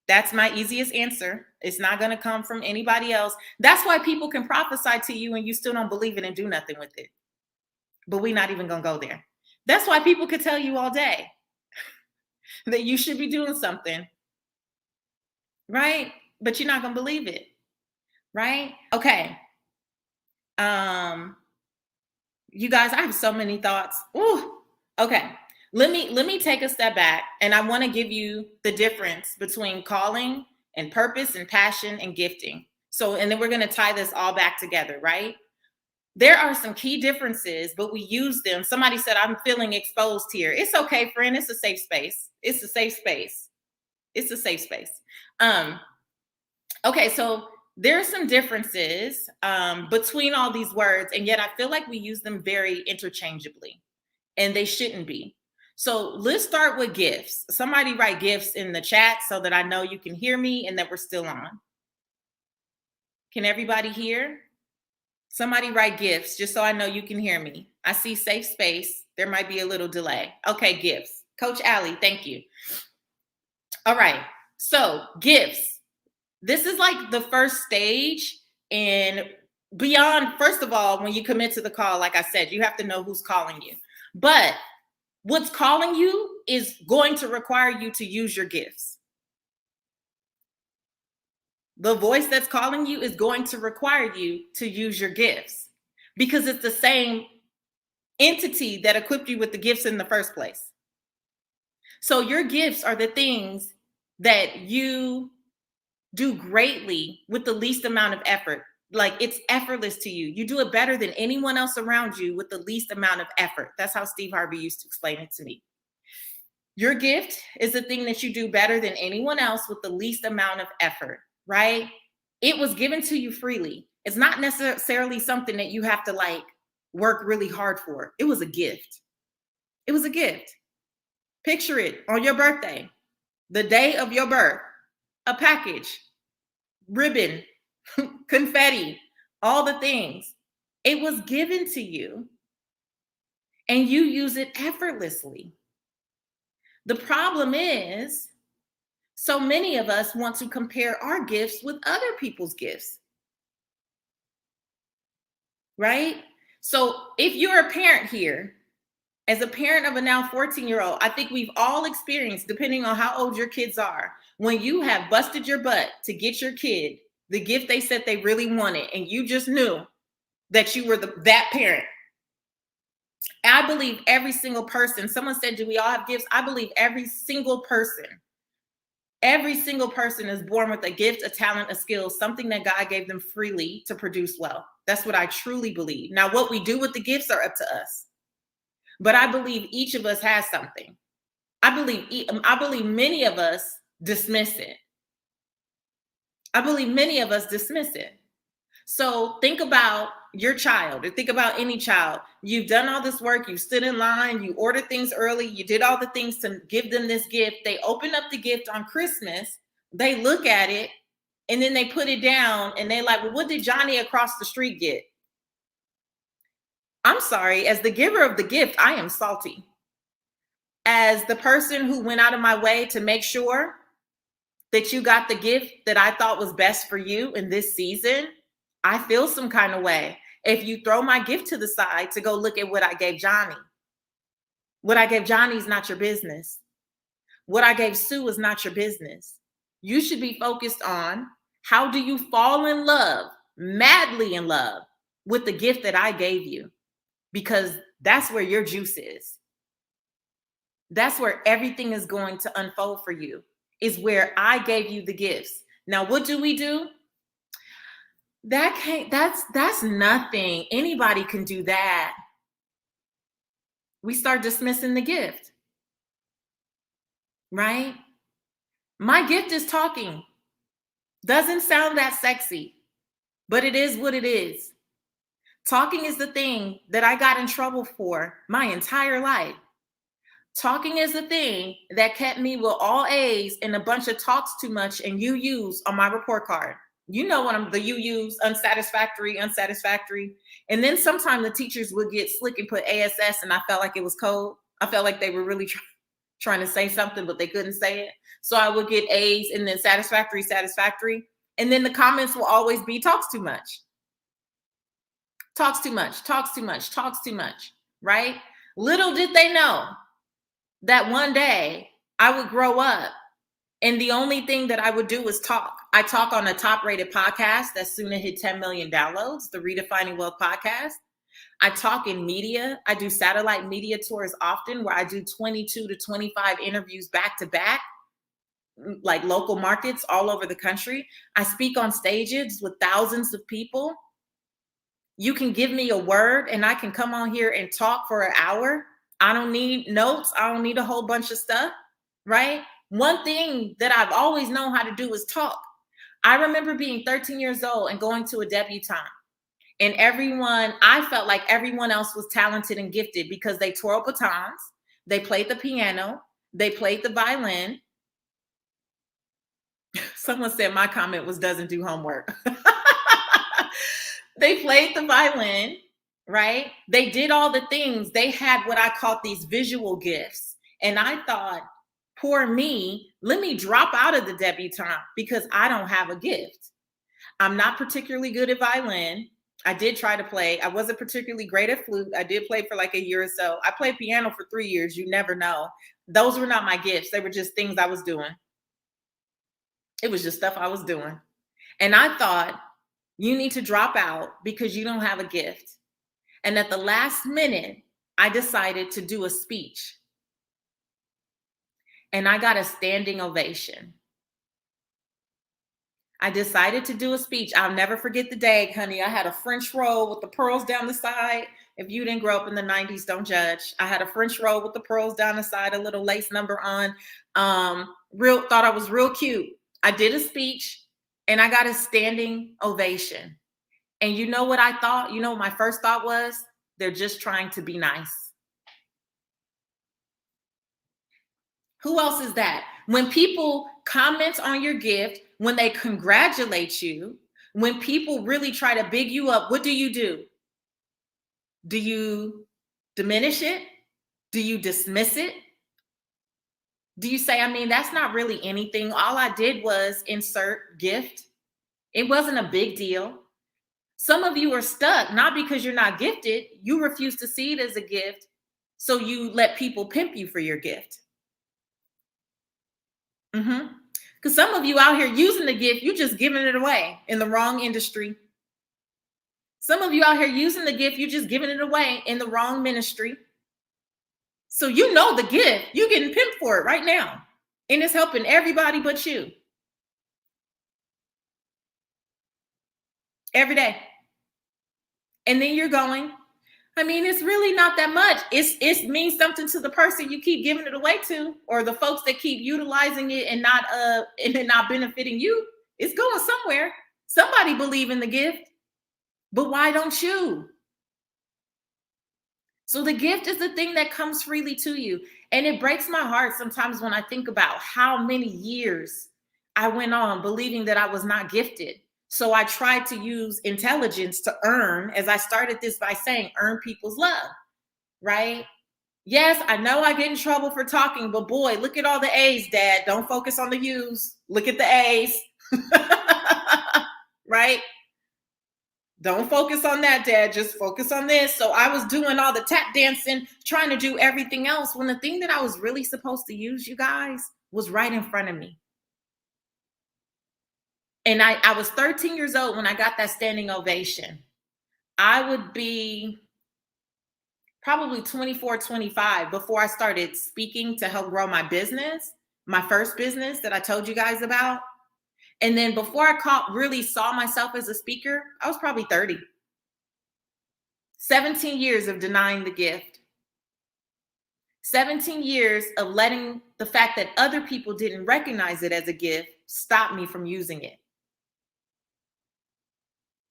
that's my easiest answer. It's not going to come from anybody else. That's why people can prophesy to you and you still don't believe it and do nothing with it. But we're not even going to go there. That's why people could tell you all day that you should be doing something, right? But you're not going to believe it, right? Okay. You guys, I have so many thoughts. Ooh, okay. Let me take a step back, and I want to give you the difference between calling and purpose and passion and gifting. So, and then we're going to tie this all back together, right? There are some key differences, but we use them. Somebody said, I'm feeling exposed here. It's okay, friend. It's a safe space. It's a safe space. It's a safe space. Okay, so there are some differences between all these words, and yet I feel like we use them very interchangeably, and they shouldn't be. So let's start with gifts. Somebody write gifts in the chat so that I know you can hear me and that we're still on. Can everybody hear? Somebody write gifts just so I know you can hear me. I see safe space. There might be a little delay. Okay, gifts. Coach Allie, thank you. All right. So gifts. This is like the first stage and beyond. First of all, when you commit to the call, like I said, you have to know who's calling you. But what's calling you is going to require you to use your gifts. The voice that's calling you is going to require you to use your gifts because it's the same entity that equipped you with the gifts in the first place. So your gifts are the things that you do greatly with the least amount of effort. Like it's effortless to you. You do it better than anyone else around you with the least amount of effort. That's how Steve Harvey used to explain it to me. Your gift is the thing that you do better than anyone else with the least amount of effort, right? It was given to you freely. It's not necessarily something that you have to like work really hard for. It was a gift. It was a gift. Picture it on your birthday, the day of your birth, a package, ribbon, confetti, all the things. It was given to you and you use it effortlessly. The problem is, so many of us want to compare our gifts with other people's gifts, right? So if you're a parent here, as a parent of a now 14-year-old, I think we've all experienced, depending on how old your kids are, when you have busted your butt to get your kid the gift they said they really wanted, and you just knew that you were that parent. I believe every single person, someone said, do we all have gifts? I believe every single person is born with a gift, a talent, a skill, something that God gave them freely to produce wealth. That's what I truly believe. Now, what we do with the gifts are up to us. But I believe each of us has something. I believe many of us dismiss it. So think about your child, or think about any child. You've done all this work, you stood in line, you ordered things early, you did all the things to give them this gift. They open up the gift on Christmas, they look at it, and then they put it down and they like, well, what did Johnny across the street get? I'm sorry, as the giver of the gift, I am salty. As the person who went out of my way to make sure that you got the gift that I thought was best for you in this season, I feel some kind of way if you throw my gift to the side to go look at what I gave Johnny. What I gave Johnny is not your business. What I gave Sue is not your business. You should be focused on how do you fall in love, madly in love, with the gift that I gave you, because that's where your juice is. That's where everything is going to unfold for you, is where I gave you the gifts. Now, what do? That's nothing. Anybody can do that. We start dismissing the gift, right? My gift is talking. Doesn't sound that sexy, but it is what it is. Talking is the thing that I got in trouble for my entire life. Talking is the thing that kept me with all A's and a bunch of talks too much and UUs on my report card. You know what the UUs, unsatisfactory. And then sometimes the teachers would get slick and put ASS, and I felt like it was code. I felt like they were really trying to say something, but they couldn't say it. So I would get A's and then satisfactory. And then the comments will always be talks too much, right? Little did they know that one day I would grow up and the only thing that I would do was talk. I talk on a top-rated podcast that's soon to hit 10 million downloads, the Redefining Wealth podcast. I talk in media. I do satellite media tours often where I do 22 to 25 interviews back to back, like local markets all over the country. I speak on stages with thousands of people. You can give me a word and I can come on here and talk for an hour. I don't need notes. I don't need a whole bunch of stuff, right? One thing that I've always known how to do is talk. I remember being 13 years old and going to a debutante. And I felt like everyone else was talented and gifted because they twirl batons, They played the piano. They played the violin. Someone said my comment was doesn't do homework. They played the violin, right? They did all the things. They had what I called these visual gifts. And I thought, poor me, let me drop out of the debutante because I don't have a gift. I'm not particularly good at violin. I did try to play. I wasn't particularly great at flute. I did play for like a year or so. I played piano for 3 years. You never know. Those were not my gifts. They were just things I was doing. It was just stuff I was doing. And I thought, you need to drop out because you don't have a gift. And at the last minute, I decided to do a speech. And I got a standing ovation. I decided to do a speech. I'll never forget the day, honey. I had a French roll with the pearls down the side. If you didn't grow up in the 90s, don't judge. I had a French roll with the pearls down the side, a little lace number on. Thought I was real cute. I did a speech and I got a standing ovation. And you know what I thought? You know what my first thought was? They're just trying to be nice. Who else is that? When people comment on your gift, when they congratulate you, when people really try to big you up, what do? Do you diminish it? Do you dismiss it? Do you say, I mean, that's not really anything. All I did was insert gift. It wasn't a big deal. Some of you are stuck, not because you're not gifted. You refuse to see it as a gift. So you let people pimp you for your gift. Because some of you out here using the gift, you're just giving it away in the wrong industry. Some of you out here using the gift, you're just giving it away in the wrong ministry. So you know the gift, you're getting pimped for it right now. And it's helping everybody but you. Every day. And then you're going, I mean, it's really not that much. It means something to the person you keep giving it away to, or the folks that keep utilizing it and not benefiting you. It's going somewhere. Somebody believe in the gift, but why don't you? So the gift is the thing that comes freely to you. And it breaks my heart sometimes when I think about how many years I went on believing that I was not gifted. So I tried to use intelligence to earn, as I started this by saying, earn people's love, right? Yes, I know I get in trouble for talking, but boy, look at all the A's, Dad. Don't focus on the U's. Look at the A's, right? Don't focus on that, Dad. Just focus on this. So I was doing all the tap dancing, trying to do everything else, when the thing that I was really supposed to use, you guys, was right in front of me. And I was 13 years old when I got that standing ovation. I would be probably 24, 25 before I started speaking to help grow my business, my first business that I told you guys about. And then before I really saw myself as a speaker, I was probably 30. 17 years of denying the gift. 17 years of letting the fact that other people didn't recognize it as a gift stop me from using it.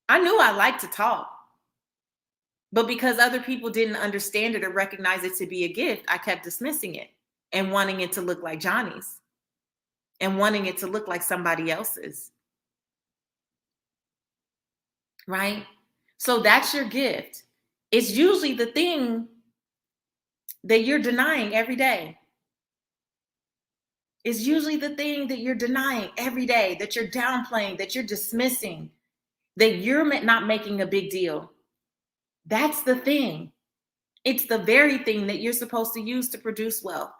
I knew I liked to talk, but because other people didn't understand it or recognize it to be a gift, I kept dismissing it and wanting it to look like Johnny's and wanting it to look like somebody else's. Right? So that's your gift. It's usually the thing that you're denying every day. It's usually the thing that you're denying every day, that you're downplaying, that you're dismissing, that you're not making a big deal. That's the thing. It's the very thing that you're supposed to use to produce wealth.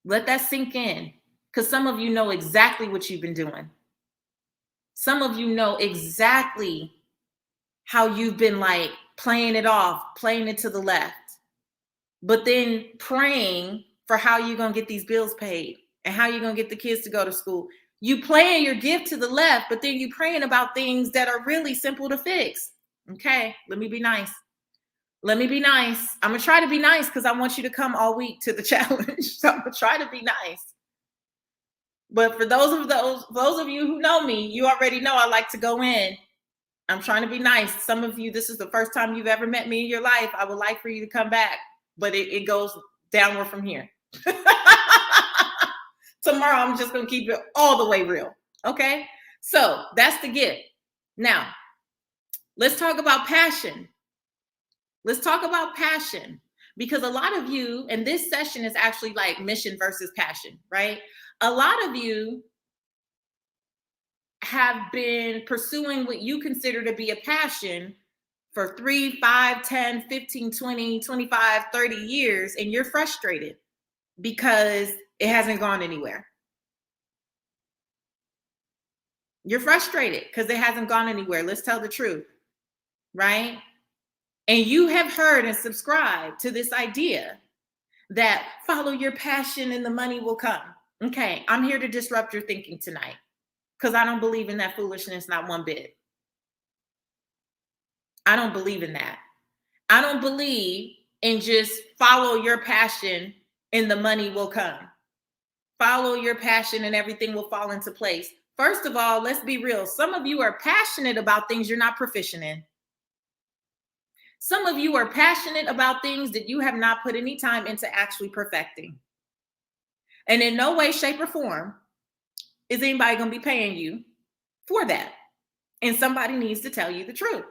Let that sink in, because some of you know exactly what you've been doing. Some of you know exactly how you've been like playing it off, playing it to the left, but then praying for how you're going to get these bills paid and how you're going to get the kids to go to school. You playing your gift to the left, but then you praying about things that are really simple to fix. Okay, let me be nice. Let me be nice. I'm going to try to be nice because I want you to come all week to the challenge. So I'm going to try to be nice. But for those of you who know me, you already know I like to go in I'm trying to be nice. Some of you, this is the first time you've ever met me in your life. I would like for you to come back, but it goes downward from here. Tomorrow, I'm just going to keep it all the way real. Okay. So that's the gift. Now, let's talk about passion. Let's talk about passion, because a lot of you, and this session is actually like mission versus passion, right? A lot of you have been pursuing what you consider to be a passion for 3, 5, 10, 15, 20, 25, 30 years, and you're frustrated because it hasn't gone anywhere. You're frustrated because it hasn't gone anywhere. Let's tell the truth, right? And you have heard and subscribed to this idea that follow your passion and the money will come. Okay, I'm here to disrupt your thinking tonight, because I don't believe in that foolishness, not one bit. I don't believe in that. I don't believe in just follow your passion and the money will come. Follow your passion and everything will fall into place. First of all, let's be real. Some of you are passionate about things you're not proficient in. Some of you are passionate about things that you have not put any time into actually perfecting. And in no way, shape, or form is anybody going to be paying you for that. And somebody needs to tell you the truth.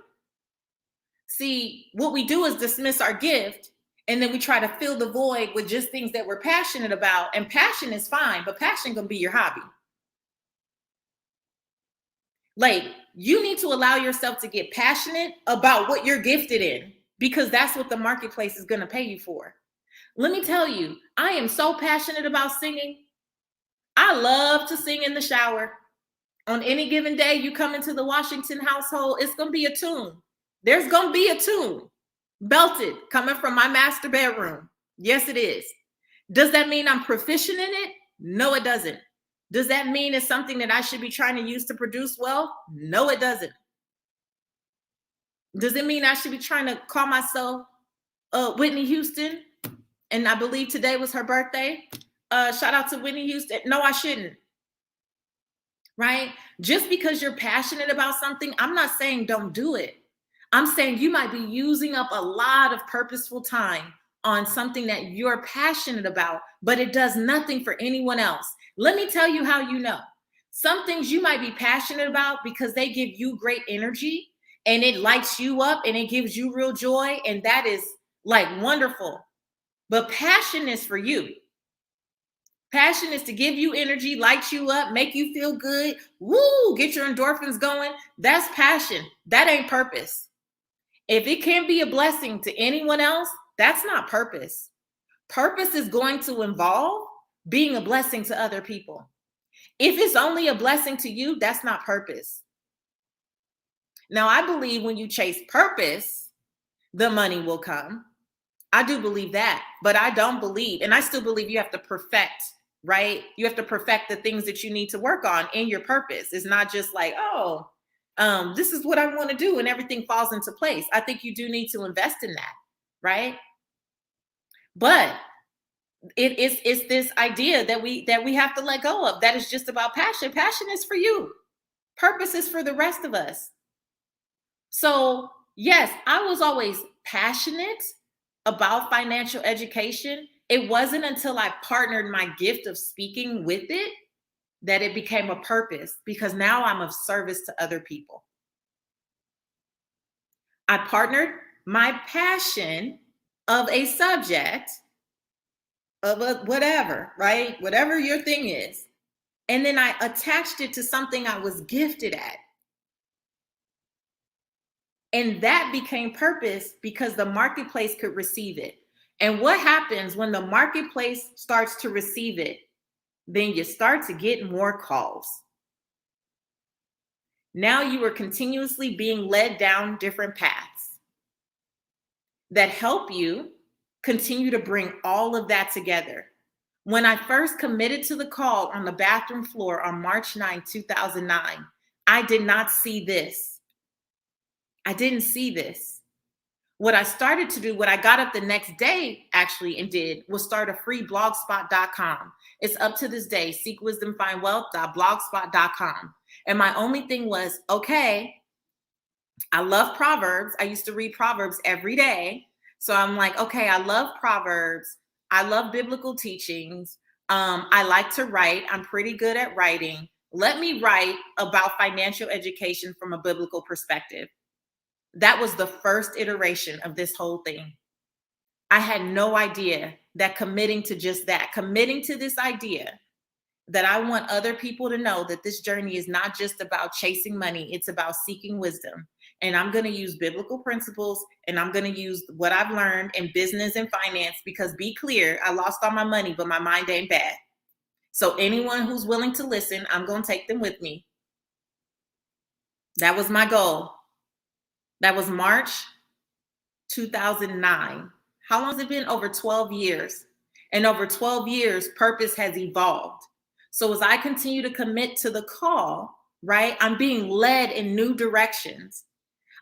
See, what we do is dismiss our gift, and then we try to fill the void with just things that we're passionate about. And passion is fine, but passion going to be your hobby. Like, you need to allow yourself to get passionate about what you're gifted in, because that's what the marketplace is going to pay you for. Let me tell you, I am so passionate about singing. I love to sing in the shower. On any given day, you come into the Washington household, it's going to be a tune. There's going to be a tune belted coming from my master bedroom. Yes, it is. Does that mean I'm proficient in it? No, it doesn't. Does that mean it's something that I should be trying to use to produce well? No, it doesn't. Does it mean I should be trying to call myself Whitney Houston? And I believe today was her birthday. Shout out to Whitney Houston. No, I shouldn't. Right? Just because you're passionate about something, I'm not saying don't do it. I'm saying you might be using up a lot of purposeful time on something that you're passionate about, but it does nothing for anyone else. Let me tell you how you know. Some things you might be passionate about because they give you great energy and it lights you up and it gives you real joy. And that is like wonderful. But passion is for you. Passion is to give you energy, light you up, make you feel good. Woo, get your endorphins going. That's passion. That ain't purpose. If it can't be a blessing to anyone else, that's not purpose. Purpose is going to involve being a blessing to other people. If it's only a blessing to you, that's not purpose. Now, I believe when you chase purpose, the money will come. I do believe that, but I don't believe, and I still believe you have to perfect, right? You have to perfect the things that you need to work on in your purpose. It's not just like, oh, this is what I want to do and everything falls into place. I think you do need to invest in that, right? But it's this idea that we have to let go of. That is just about passion. Passion is for you. Purpose is for the rest of us. So yes, I was always passionate about financial education. It wasn't until I partnered my gift of speaking with it that it became a purpose, because now I'm of service to other people. I partnered my passion of a subject of a whatever, right? Whatever your thing is. And then I attached it to something I was gifted at. And that became purpose because the marketplace could receive it. And what happens when the marketplace starts to receive it? Then you start to get more calls. Now you are continuously being led down different paths that help you continue to bring all of that together. When I first committed to the call on the bathroom floor on March 9, 2009, I did not see this. I didn't see this. What I started to do, what I got up the next day actually and did, was start a free blogspot.com. It's up to this day, seekwisdomfindwealth.blogspot.com. And my only thing was, okay, I love Proverbs. I used to read Proverbs every day. So I'm like, okay, I love Proverbs. I love biblical teachings. I like to write. I'm pretty good at writing. Let me write about financial education from a biblical perspective. That was the first iteration of this whole thing. I had no idea that committing to just that, committing to this idea that I want other people to know that this journey is not just about chasing money, it's about seeking wisdom. And I'm going to use biblical principles, and I'm going to use what I've learned in business and finance, because be clear, I lost all my money, but my mind ain't bad. So anyone who's willing to listen, I'm going to take them with me. That was my goal. That was March 2009. How long has it been? Over 12 years. And over 12 years, purpose has evolved. So as I continue to commit to the call, right, I'm being led in new directions.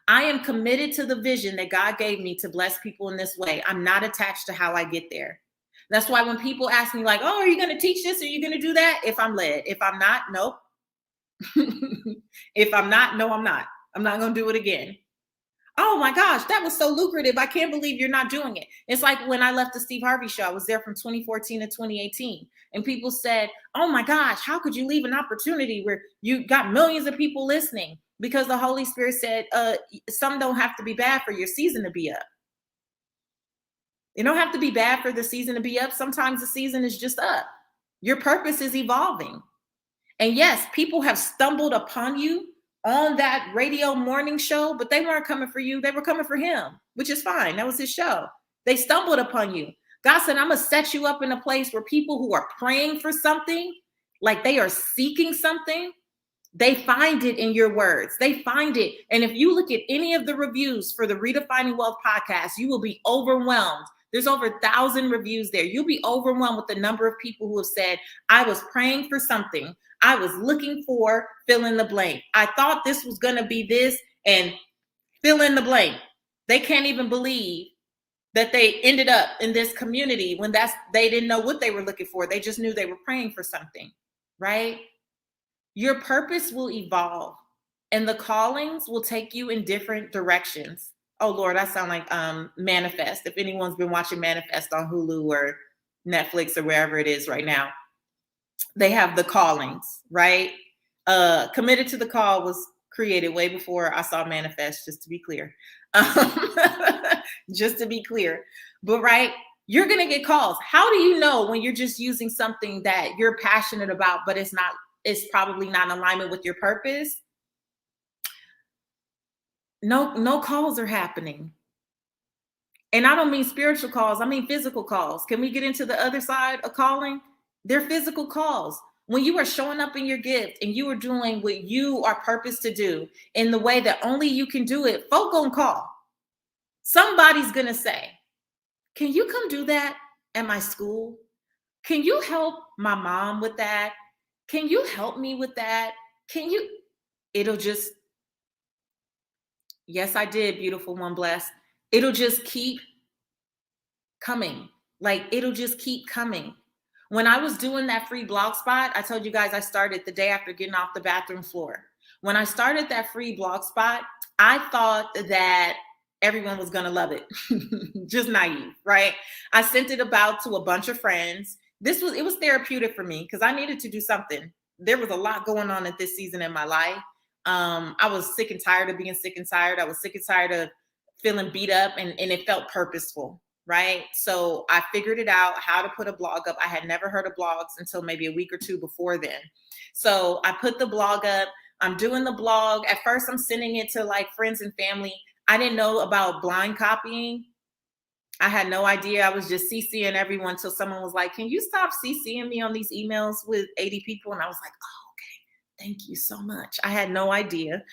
I am committed to the vision that God gave me to bless people in this way. I'm not attached to how I get there. That's why when people ask me like, oh, are you going to teach this? Are you going to do that? If I'm led. If I'm not, nope. If I'm not, no, I'm not. I'm not going to do it again. Oh my gosh, that was so lucrative. I can't believe you're not doing it. It's like when I left the Steve Harvey show, I was there from 2014 to 2018. And people said, oh my gosh, how could you leave an opportunity where you got millions of people listening? Because the Holy Spirit said, some don't have to be bad for your season to be up. It don't have to be bad for the season to be up. Sometimes the season is just up. Your purpose is evolving. And yes, people have stumbled upon you on that radio morning show, but they weren't coming for you. They were coming for him, which is fine. That was his show. They stumbled upon you. God said, I'm going to set you up in a place where people who are praying for something, like they are seeking something, they find it in your words. They find it. And if you look at any of the reviews for the Redefining Wealth podcast, you will be overwhelmed. There's over 1,000 reviews there. You'll be overwhelmed with the number of people who have said, I was praying for something. I was looking for fill in the blank. I thought this was going to be this and fill in the blank. They can't even believe that they ended up in this community when they didn't know what they were looking for. They just knew they were praying for something, right? Your purpose will evolve and the callings will take you in different directions. Oh Lord, I sound like Manifest. If anyone's been watching Manifest on Hulu or Netflix or wherever it is right now, they have the callings, right? Committed to the Call was created way before I saw Manifest, just to be clear. Just to be clear. But right, you're going to get calls. How do you know when you're just using something that you're passionate about, but it's probably not in alignment with your purpose? No calls are happening. And I don't mean spiritual calls. I mean physical calls. Can we get into the other side of calling? They're physical calls. When you are showing up in your gift and you are doing what you are purposed to do in the way that only you can do it, folk gonna call. Somebody's gonna say, can you come do that at my school? Can you help my mom with that? Can you help me with that? It'll just, yes, I did, beautiful one, blessed. It'll just keep coming. Like, it'll just keep coming. When I was doing that free blog spot, I told you guys I started the day after getting off the bathroom floor. When I started that free blog spot, I thought that everyone was going to love it. Just naive, right? I sent it about to a bunch of friends. It was therapeutic for me because I needed to do something. There was a lot going on at this season in my life. I was sick and tired of being sick and tired. I was sick and tired of feeling beat up, and it felt purposeful. Right. So I figured it out how to put a blog up. I had never heard of blogs until maybe a week or two before then. So I put the blog up. I'm doing the blog. At first, I'm sending it to like friends and family. I didn't know about blind copying. I had no idea. I was just CCing everyone until someone was like, can you stop CCing me on these emails with 80 people? And I was like, oh, thank you so much. I had no idea.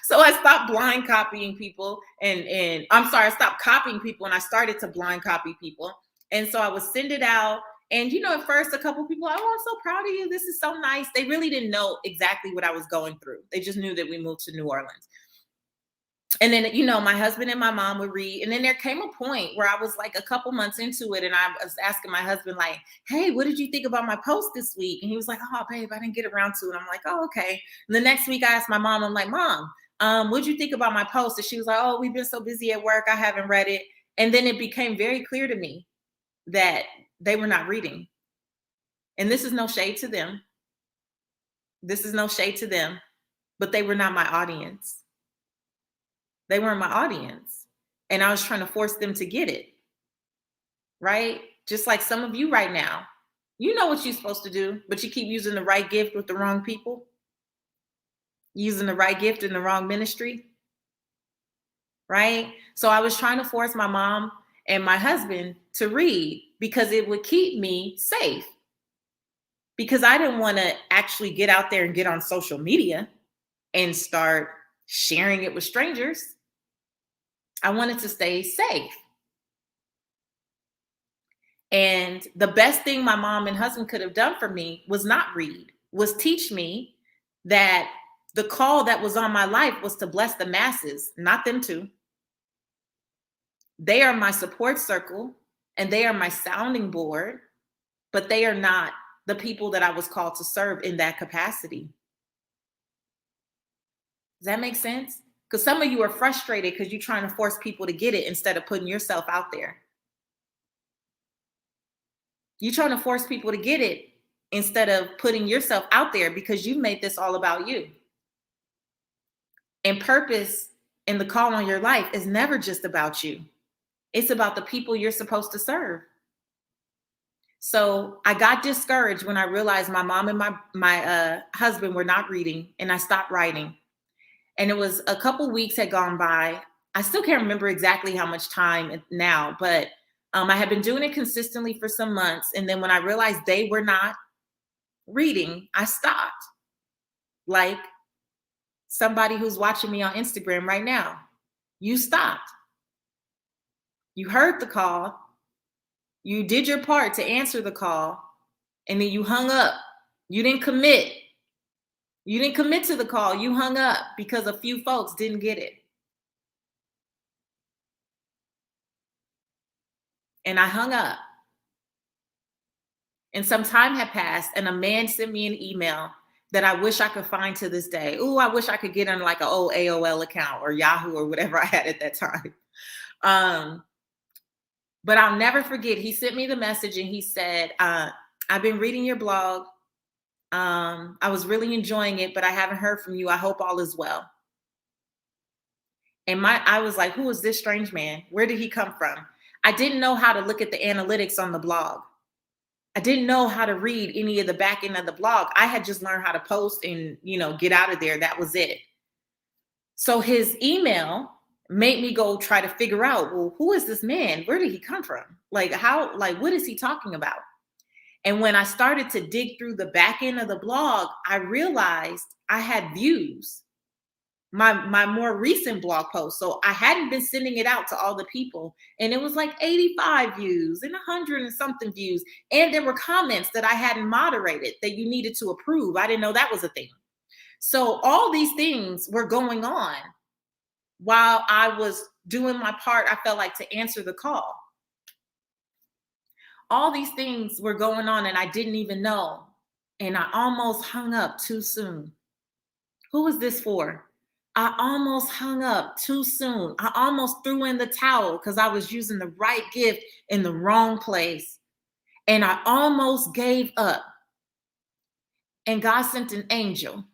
So I stopped blind copying people and I stopped copying people and I started to blind copy people. And so I would send it out. And, at first a couple of people, oh, I'm so proud of you. This is so nice. They really didn't know exactly what I was going through. They just knew that we moved to New Orleans. And then, my husband and my mom would read. And then there came a point where I was like a couple months into it. And I was asking my husband, like, hey, what did you think about my post this week? And he was like, oh, babe, I didn't get around to it. I'm like, oh, okay. And the next week I asked my mom, I'm like, Mom, What'd you think about my post? And she was like, oh, we've been so busy at work. I haven't read it. And then it became very clear to me that they were not reading. And this is no shade to them. This is no shade to them, but they were not my audience. They weren't my audience. And I was trying to force them to get it. Right? Just like some of you right now. You know what you're supposed to do, but you keep using the right gift with the wrong people. Using the right gift in the wrong ministry. Right? So I was trying to force my mom and my husband to read because it would keep me safe. Because I didn't want to actually get out there and get on social media and start sharing it with strangers. I wanted to stay safe. And the best thing my mom and husband could have done for me was not read, was teach me that the call that was on my life was to bless the masses, not them two. They are my support circle and they are my sounding board, but they are not the people that I was called to serve in that capacity. Does that make sense? Because some of you are frustrated because you're trying to force people to get it instead of putting yourself out there. You're trying to force people to get it instead of putting yourself out there because you made this all about you. And purpose and the call on your life is never just about you. It's about the people you're supposed to serve. So I got discouraged when I realized my mom and my husband were not reading, and I stopped writing. And it was a couple weeks had gone by. I still can't remember exactly how much time now, but I had been doing it consistently for some months. And then when I realized they were not reading, I stopped. Like somebody who's watching me on Instagram right now, you stopped. You heard the call. You did your part to answer the call, and then you hung up. You didn't commit. You didn't commit to the call. You hung up because a few folks didn't get it. And I hung up. And some time had passed, and a man sent me an email that I wish I could find to this day. Ooh, I wish I could get on like an old AOL account or Yahoo or whatever I had at that time. But I'll never forget, he sent me the message and he said, I've been reading your blog. I was really enjoying it, but I haven't heard from you. I hope all is well. And I was like, who is this strange man? Where did he come from? I didn't know how to look at the analytics on the blog. I didn't know how to read any of the back end of the blog. I had just learned how to post and, get out of there. That was it. So his email made me go try to figure out, well, who is this man? Where did he come from? What is he talking about? And when I started to dig through the back end of the blog, I realized I had views, my more recent blog post. So I hadn't been sending it out to all the people. And it was like 85 views and 100 and something views. And there were comments that I hadn't moderated that you needed to approve. I didn't know that was a thing. So all these things were going on while I was doing my part, I felt like, to answer the call. All these things were going on and I didn't even know. And I almost hung up too soon. Who was this for? I almost hung up too soon. I almost threw in the towel because I was using the right gift in the wrong place. And I almost gave up. And God sent an angel.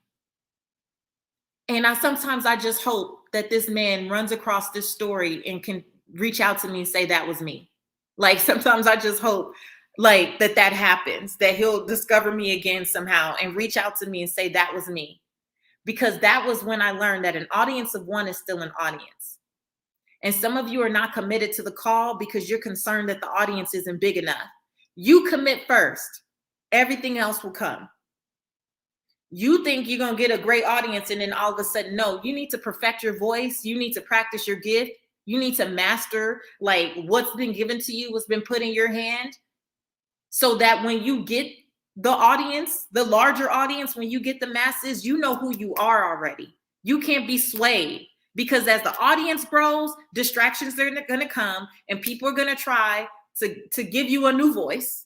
And sometimes I just hope that this man runs across this story and can reach out to me and say that was me. Like sometimes I just hope like that happens, that he'll discover me again somehow and reach out to me and say that was me. Because that was when I learned that an audience of one is still an audience. And some of you are not committed to the call because you're concerned that the audience isn't big enough. You commit first. Everything else will come. You think you're going to get a great audience and then all of a sudden, no, you need to perfect your voice. You need to practice your gift. You need to master like what's been given to you, what's been put in your hand, so that when you get the audience, the larger audience, when you get the masses, you know who you are already. You can't be swayed because as the audience grows, distractions are going to come and people are going to try to give you a new voice.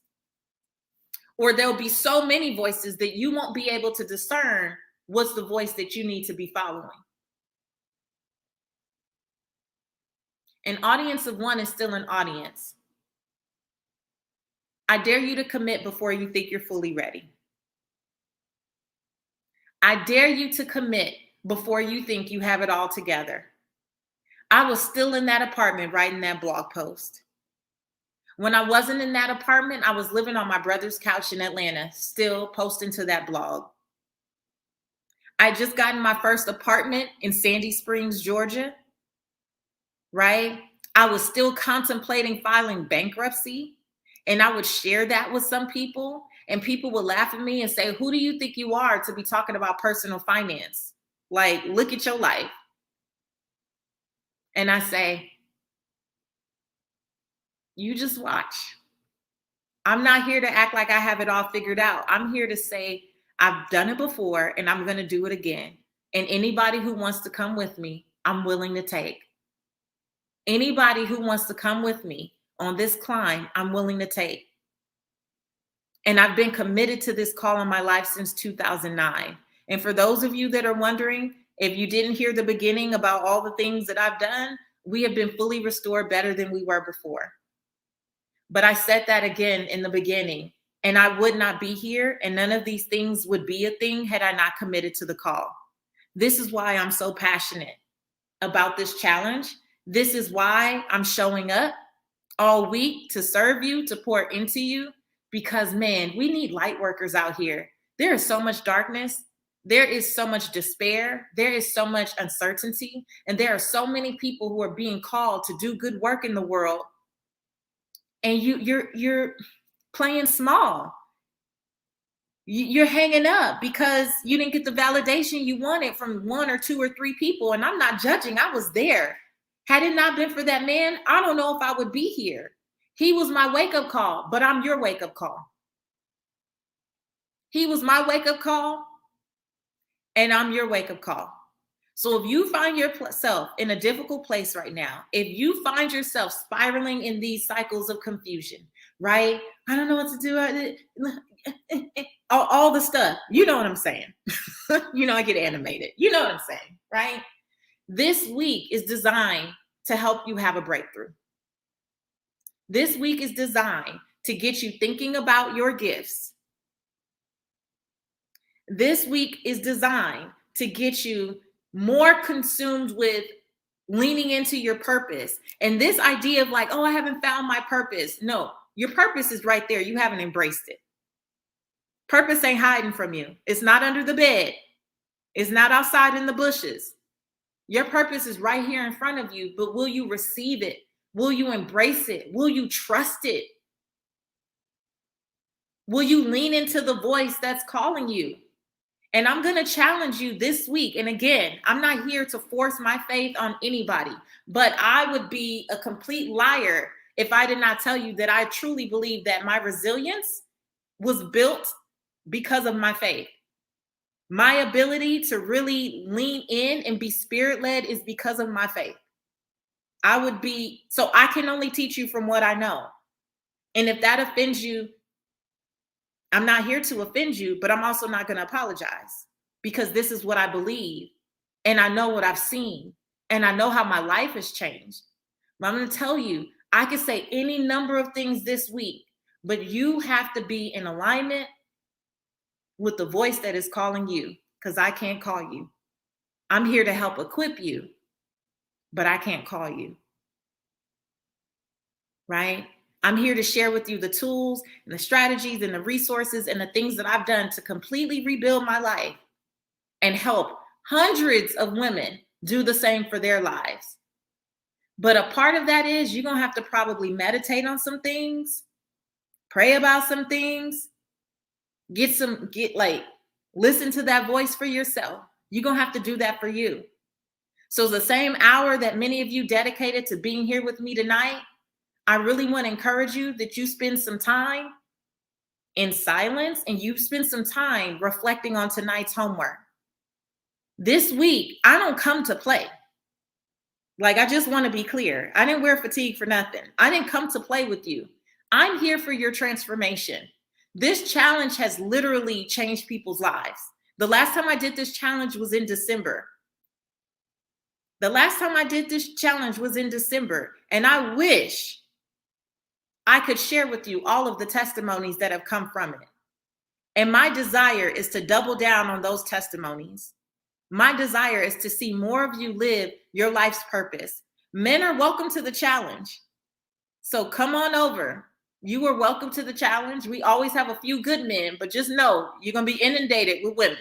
Or there'll be so many voices that you won't be able to discern what's the voice that you need to be following. An audience of one is still an audience. I dare you to commit before you think you're fully ready. I dare you to commit before you think you have it all together. I was still in that apartment writing that blog post. When I wasn't in that apartment, I was living on my brother's couch in Atlanta, still posting to that blog. I just gotten my first apartment in Sandy Springs, Georgia, right? I was still contemplating filing bankruptcy, and I would share that with some people, and people would laugh at me and say, who do you think you are to be talking about personal finance? Like, look at your life. And I say, you just watch. I'm not here to act like I have it all figured out. I'm here to say, I've done it before and I'm going to do it again. And anybody who wants to come with me, I'm willing to take. Anybody who wants to come with me on this climb, I'm willing to take. And I've been committed to this call in my life since 2009. And for those of you that are wondering, if you didn't hear the beginning about all the things that I've done, we have been fully restored better than we were before. But I said that again in the beginning, and I would not be here, and none of these things would be a thing had I not committed to the call. This is why I'm so passionate about this challenge. This is why I'm showing up all week to serve you, to pour into you, because, man, we need light workers out here. There is so much darkness. There is so much despair. There is so much uncertainty. And there are so many people who are being called to do good work in the world. And you're playing small. You're hanging up because you didn't get the validation you wanted from 1 or 2 or 3 people. And I'm not judging. I was there. Had it not been for that man, I don't know if I would be here. He was my wake-up call, but I'm your wake-up call. He was my wake-up call, and I'm your wake-up call. So if you find yourself in a difficult place right now, if you find yourself spiraling in these cycles of confusion, right? I don't know what to do. All the stuff. You know what I'm saying? I get animated. You know what I'm saying, right? This week is designed to help you have a breakthrough. This week is designed to get you thinking about your gifts. This week is designed to get you more consumed with leaning into your purpose. And this idea of like, oh, I haven't found my purpose. No, your purpose is right there. You haven't embraced it. Purpose ain't hiding from you. It's not under the bed. It's not outside in the bushes. Your purpose is right here in front of you, but will you receive it? Will you embrace it? Will you trust it? Will you lean into the voice that's calling you? And I'm going to challenge you this week. And again, I'm not here to force my faith on anybody, but I would be a complete liar if I did not tell you that I truly believe that my resilience was built because of my faith. My ability to really lean in and be spirit-led is because of my faith. So I can only teach you from what I know. And if that offends you, I'm not here to offend you, but I'm also not going to apologize because this is what I believe. And I know what I've seen. And I know how my life has changed. But I'm going to tell you, I could say any number of things this week, but you have to be in alignment with the voice that is calling you, because I can't call you. I'm here to help equip you, but I can't call you. Right? I'm here to share with you the tools and the strategies and the resources and the things that I've done to completely rebuild my life and help hundreds of women do the same for their lives. But a part of that is you're going to have to probably meditate on some things, pray about some things, listen to that voice for yourself. You're going to have to do that for you. So the same hour that many of you dedicated to being here with me tonight, I really want to encourage you that you spend some time in silence and you spend some time reflecting on tonight's homework. This week, I don't come to play. Like, I just want to be clear. I didn't wear fatigue for nothing. I didn't come to play with you. I'm here for your transformation. This challenge has literally changed people's lives. The last time I did this challenge was in December. The last time I did this challenge was in December, and I wish I could share with you all of the testimonies that have come from it. And my desire is to double down on those testimonies. My desire is to see more of you live your life's purpose. Men are welcome to the challenge. So come on over. You are welcome to the challenge. We always have a few good men, but just know you're going to be inundated with women.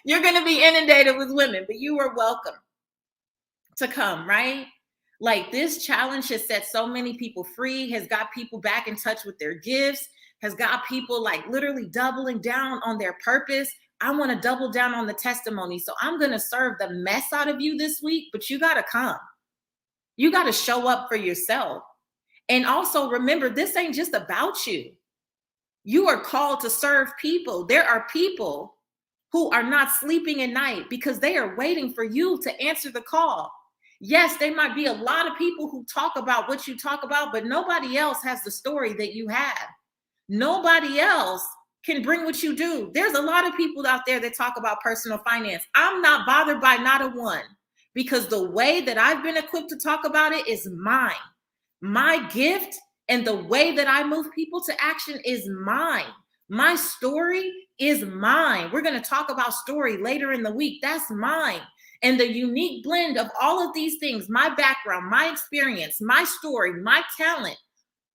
You're going to be inundated with women, but you are welcome to come, right? Like, this challenge has set so many people free, has got people back in touch with their gifts, has got people like literally doubling down on their purpose. I want to double down on the testimony. So I'm going to serve the mess out of you this week, but you got to come. You got to show up for yourself. And also remember, this ain't just about you. You are called to serve people. There are people who are not sleeping at night because they are waiting for you to answer the call. Yes, there might be a lot of people who talk about what you talk about, but nobody else has the story that you have. Nobody else can bring what you do. There's a lot of people out there that talk about personal finance. I'm not bothered by not a one, because the way that I've been equipped to talk about it is mine. My gift and the way that I move people to action is mine. My story is mine. We're going to talk about story later in the week. That's mine. And the unique blend of all of these things, my background, my experience, my story, my talent,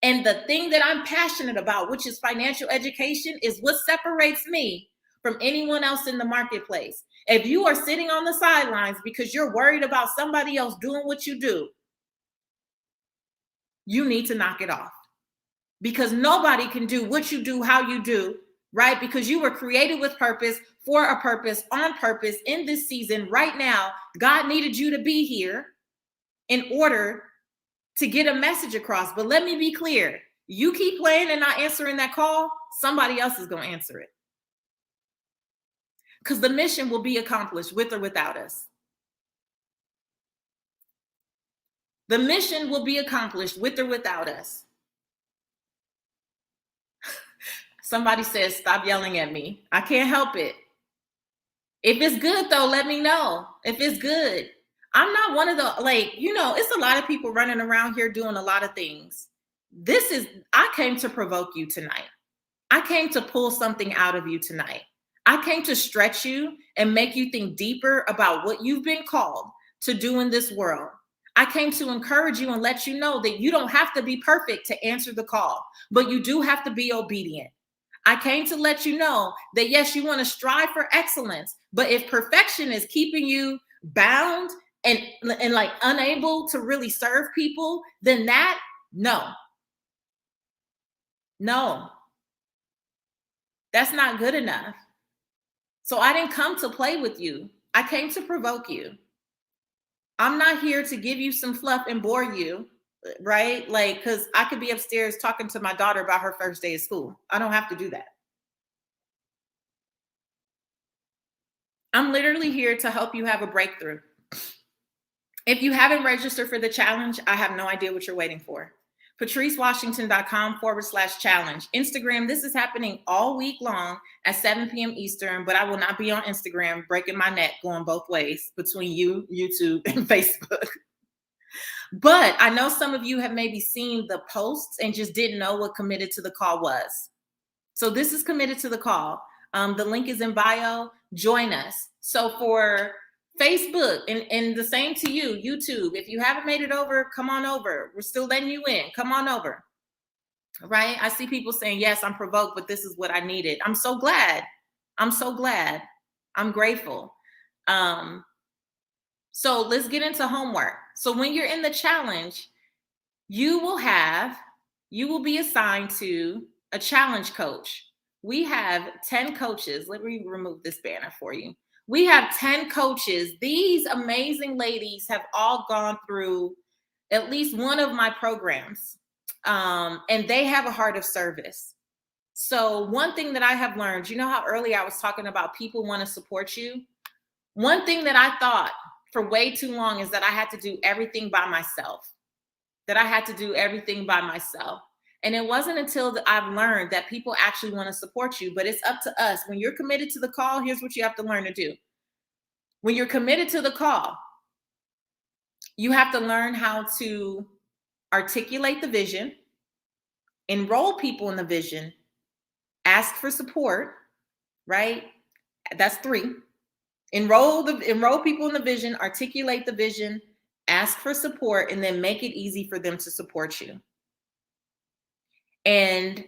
and the thing that I'm passionate about, which is financial education, is what separates me from anyone else in the marketplace. If you are sitting on the sidelines because you're worried about somebody else doing what you do, you need to knock it off, because nobody can do what you do, how you do, right? Because you were created with purpose, for a purpose, on purpose, in this season, right now. God needed you to be here in order to get a message across. But let me be clear. You keep playing and not answering that call, somebody else is going to answer it. Because the mission will be accomplished with or without us. The mission will be accomplished with or without us. Somebody says, stop yelling at me. I can't help it. If it's good, though, let me know. If it's good. I'm not one of the, it's a lot of people running around here doing a lot of things. I came to provoke you tonight. I came to pull something out of you tonight. I came to stretch you and make you think deeper about what you've been called to do in this world. I came to encourage you and let you know that you don't have to be perfect to answer the call, but you do have to be obedient. I came to let you know that, yes, you want to strive for excellence, but if perfection is keeping you bound and like unable to really serve people, then no, that's not good enough. So I didn't come to play with you. I came to provoke you. I'm not here to give you some fluff and bore you, right? Like, because I could be upstairs talking to my daughter about her first day of school. I don't have to do that. I'm literally here to help you have a breakthrough. If you haven't registered for the challenge, I have no idea what you're waiting for. PatriceWashington.com/challenge. Instagram, this is happening all week long at 7 p.m. Eastern, but I will not be on Instagram breaking my neck going both ways between you, YouTube, and Facebook. But I know some of you have maybe seen the posts and just didn't know what Committed to the Call was. So this is Committed to the Call. The link is in bio. Join us. So for Facebook, and the same to you, YouTube, if you haven't made it over, come on over. We're still letting you in. Come on over. Right? I see people saying, yes, I'm provoked, but this is what I needed. I'm so glad. I'm so glad. I'm grateful. So let's get into homework. So when you're in the challenge, you will be assigned to a challenge coach. We have 10 coaches. Let me remove this banner for you. We have 10 coaches. These amazing ladies have all gone through at least one of my programs, and they have a heart of service. So one thing that I have learned, you know how earlier I was talking about people want to support you? One thing that I thought for way too long is that I had to do everything by myself, And it wasn't until I've learned that people actually want to support you, but it's up to us. When you're committed to the call, here's what you have to learn to do. When you're committed to the call, you have to learn how to articulate the vision, enroll people in the vision, ask for support, right? That's 3. Enroll people in the vision, articulate the vision, ask for support, and then make it easy for them to support you. And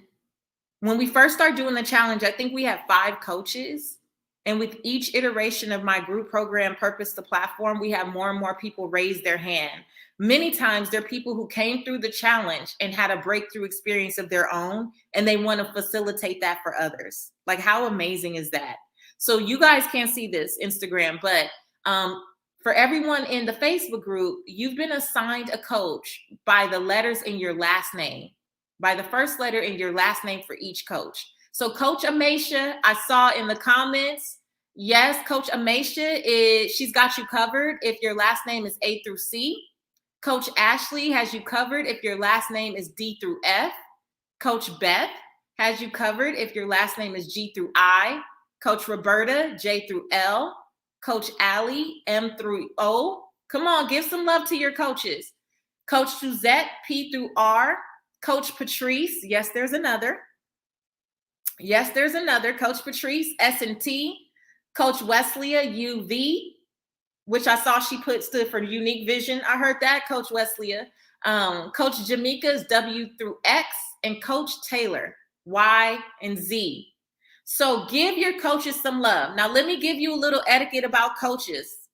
when we first start doing the challenge, I think we have 5 coaches. And with each iteration of my group program, Purpose the Platform, we have more and more people raise their hand. Many times they're people who came through the challenge and had a breakthrough experience of their own, and they want to facilitate that for others. Like, how amazing is that? So you guys can't see this Instagram, but for everyone in the Facebook group, you've been assigned a coach by the letters in your last name, by the first letter in your last name for each coach. So Coach Amasia, I saw in the comments, yes, Coach Amasia she's got you covered if your last name is A through C. Coach Ashley has you covered if your last name is D through F. Coach Beth has you covered if your last name is G through I. Coach Roberta, J through L. Coach Allie, M through O. Come on, give some love to your coaches. Coach Suzette, P through R. Coach Patrice, yes, there's another. Yes, there's another. Coach Patrice, S and T. Coach Wesleya, UV, which I saw she stood for Unique Vision. I heard that, Coach Wesleya. Coach Jamaica is W through X, and Coach Taylor, Y and Z. So give your coaches some love. Now, let me give you a little etiquette about coaches.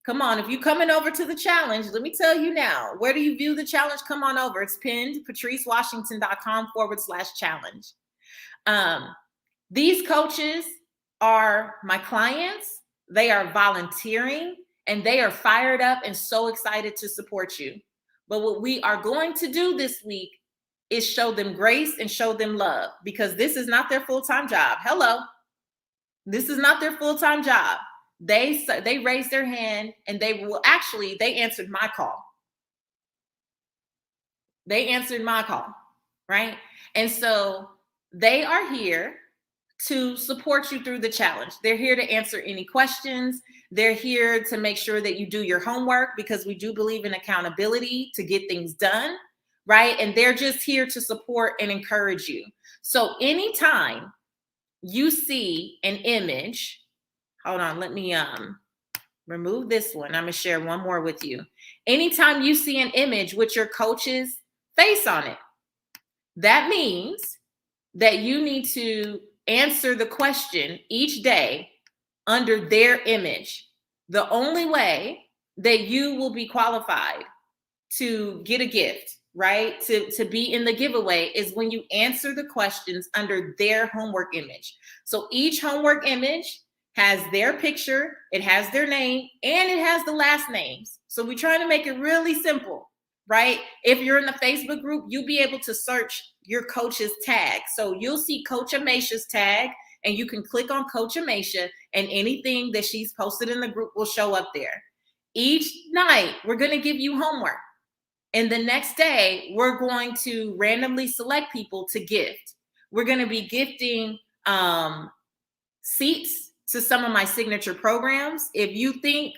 Come on, if you're coming over to the challenge, let me tell you now, where do you view the challenge? Come on over. It's pinned, patricewashington.com/challenge. These coaches are my clients. They are volunteering, and they are fired up and so excited to support you. But what we are going to do this week is show them grace and show them love, because this is not their full-time job. Hello. This is not their full-time job. They raised their hand, and they answered my call. They answered my call, right? And so they are here to support you through the challenge. They're here to answer any questions. They're here to make sure that you do your homework, because we do believe in accountability to get things done, right? And they're just here to support and encourage you. So anytime you see an image, hold on, let me remove this one. I'm gonna share one more with you. Anytime you see an image with your coach's face on it, that means that you need to answer the question each day under their image. The only way that you will be qualified to get a gift, right, to be in the giveaway, is when you answer the questions under their homework image. So each homework image has their picture, it has their name, and it has the last names. So we're trying to make it really simple, right? If you're in the Facebook group, you'll be able to search your coach's tag. So you'll see Coach Amasia's tag, and you can click on Coach Amasia, and anything that she's posted in the group will show up there. Each night, we're going to give you homework. And the next day, we're going to randomly select people to gift. We're going to be gifting seats to some of my signature programs. If you think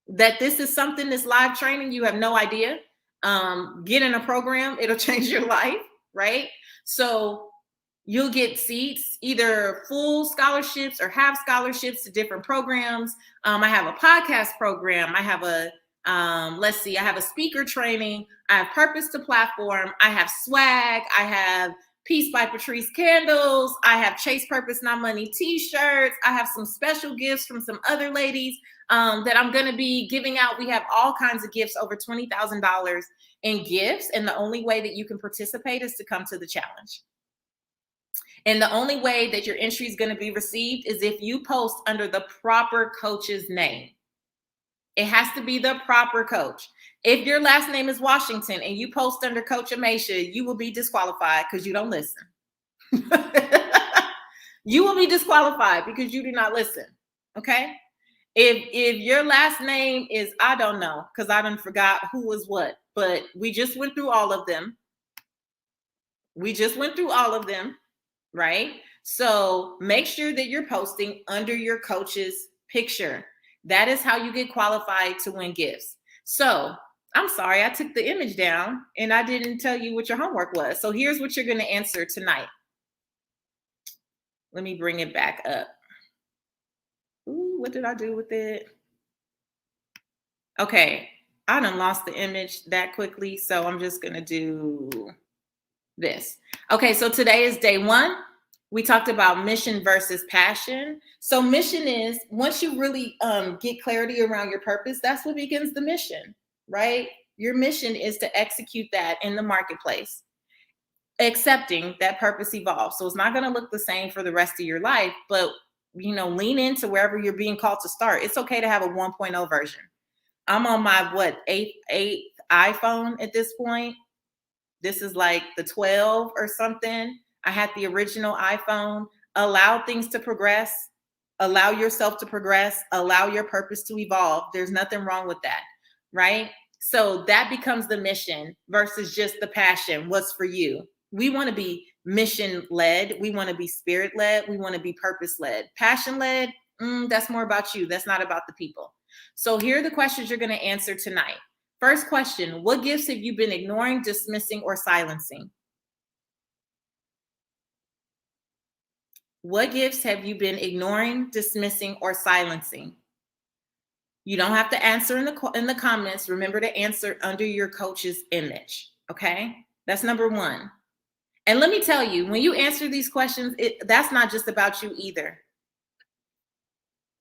that this is something that's live training, you have no idea, get in a program. It'll change your life, right? So you'll get seats, either full scholarships or half scholarships to different programs. I have a podcast program. I have I have a speaker training. I have Purpose to Platform. I have swag. I have Peace by Patrice candles. I have Chase Purpose Not Money t-shirts. I have some special gifts from some other ladies that I'm going to be giving out. We have all kinds of gifts, over $20,000 in gifts. And the only way that you can participate is to come to the challenge. And the only way that your entry is going to be received is if you post under the proper coach's name. It has to be the proper coach. If your last name is Washington and you post under Coach Amasia, you will be disqualified because you don't listen. You will be disqualified because you do not listen. Okay? If your last name is, I don't know, because I done forgot who was what, but we just went through all of them. Right? So make sure that you're posting under your coach's picture. That is how you get qualified to win gifts. So I'm sorry, I took the image down and I didn't tell you what your homework was. So here's what you're going to answer tonight. Let me bring it back up. Ooh, what did I do with it? Okay, I done lost the image that quickly, so I'm just going to do this. Okay, so today is day 1. We talked about mission versus passion. So mission is, once you really get clarity around your purpose, that's what begins the mission, right? Your mission is to execute that in the marketplace, accepting that purpose evolves. So it's not going to look the same for the rest of your life, but lean into wherever you're being called to start. It's okay to have a 1.0 version. I'm on my eighth iPhone at this point. This is like the 12 or something. I had the original iPhone. Allow things to progress. Allow yourself to progress. Allow your purpose to evolve. There's nothing wrong with that, right? So that becomes the mission versus just the passion. What's for you? We want to be mission-led. We want to be spirit-led. We want to be purpose-led. Passion-led, that's more about you. That's not about the people. So here are the questions you're going to answer tonight. First question, what gifts have you been ignoring, dismissing, or silencing? What gifts have you been ignoring, dismissing, or silencing? You don't have to answer in the comments. Remember to answer under your coach's image, okay? That's number 1. And let me tell you, when you answer these questions, that's not just about you either.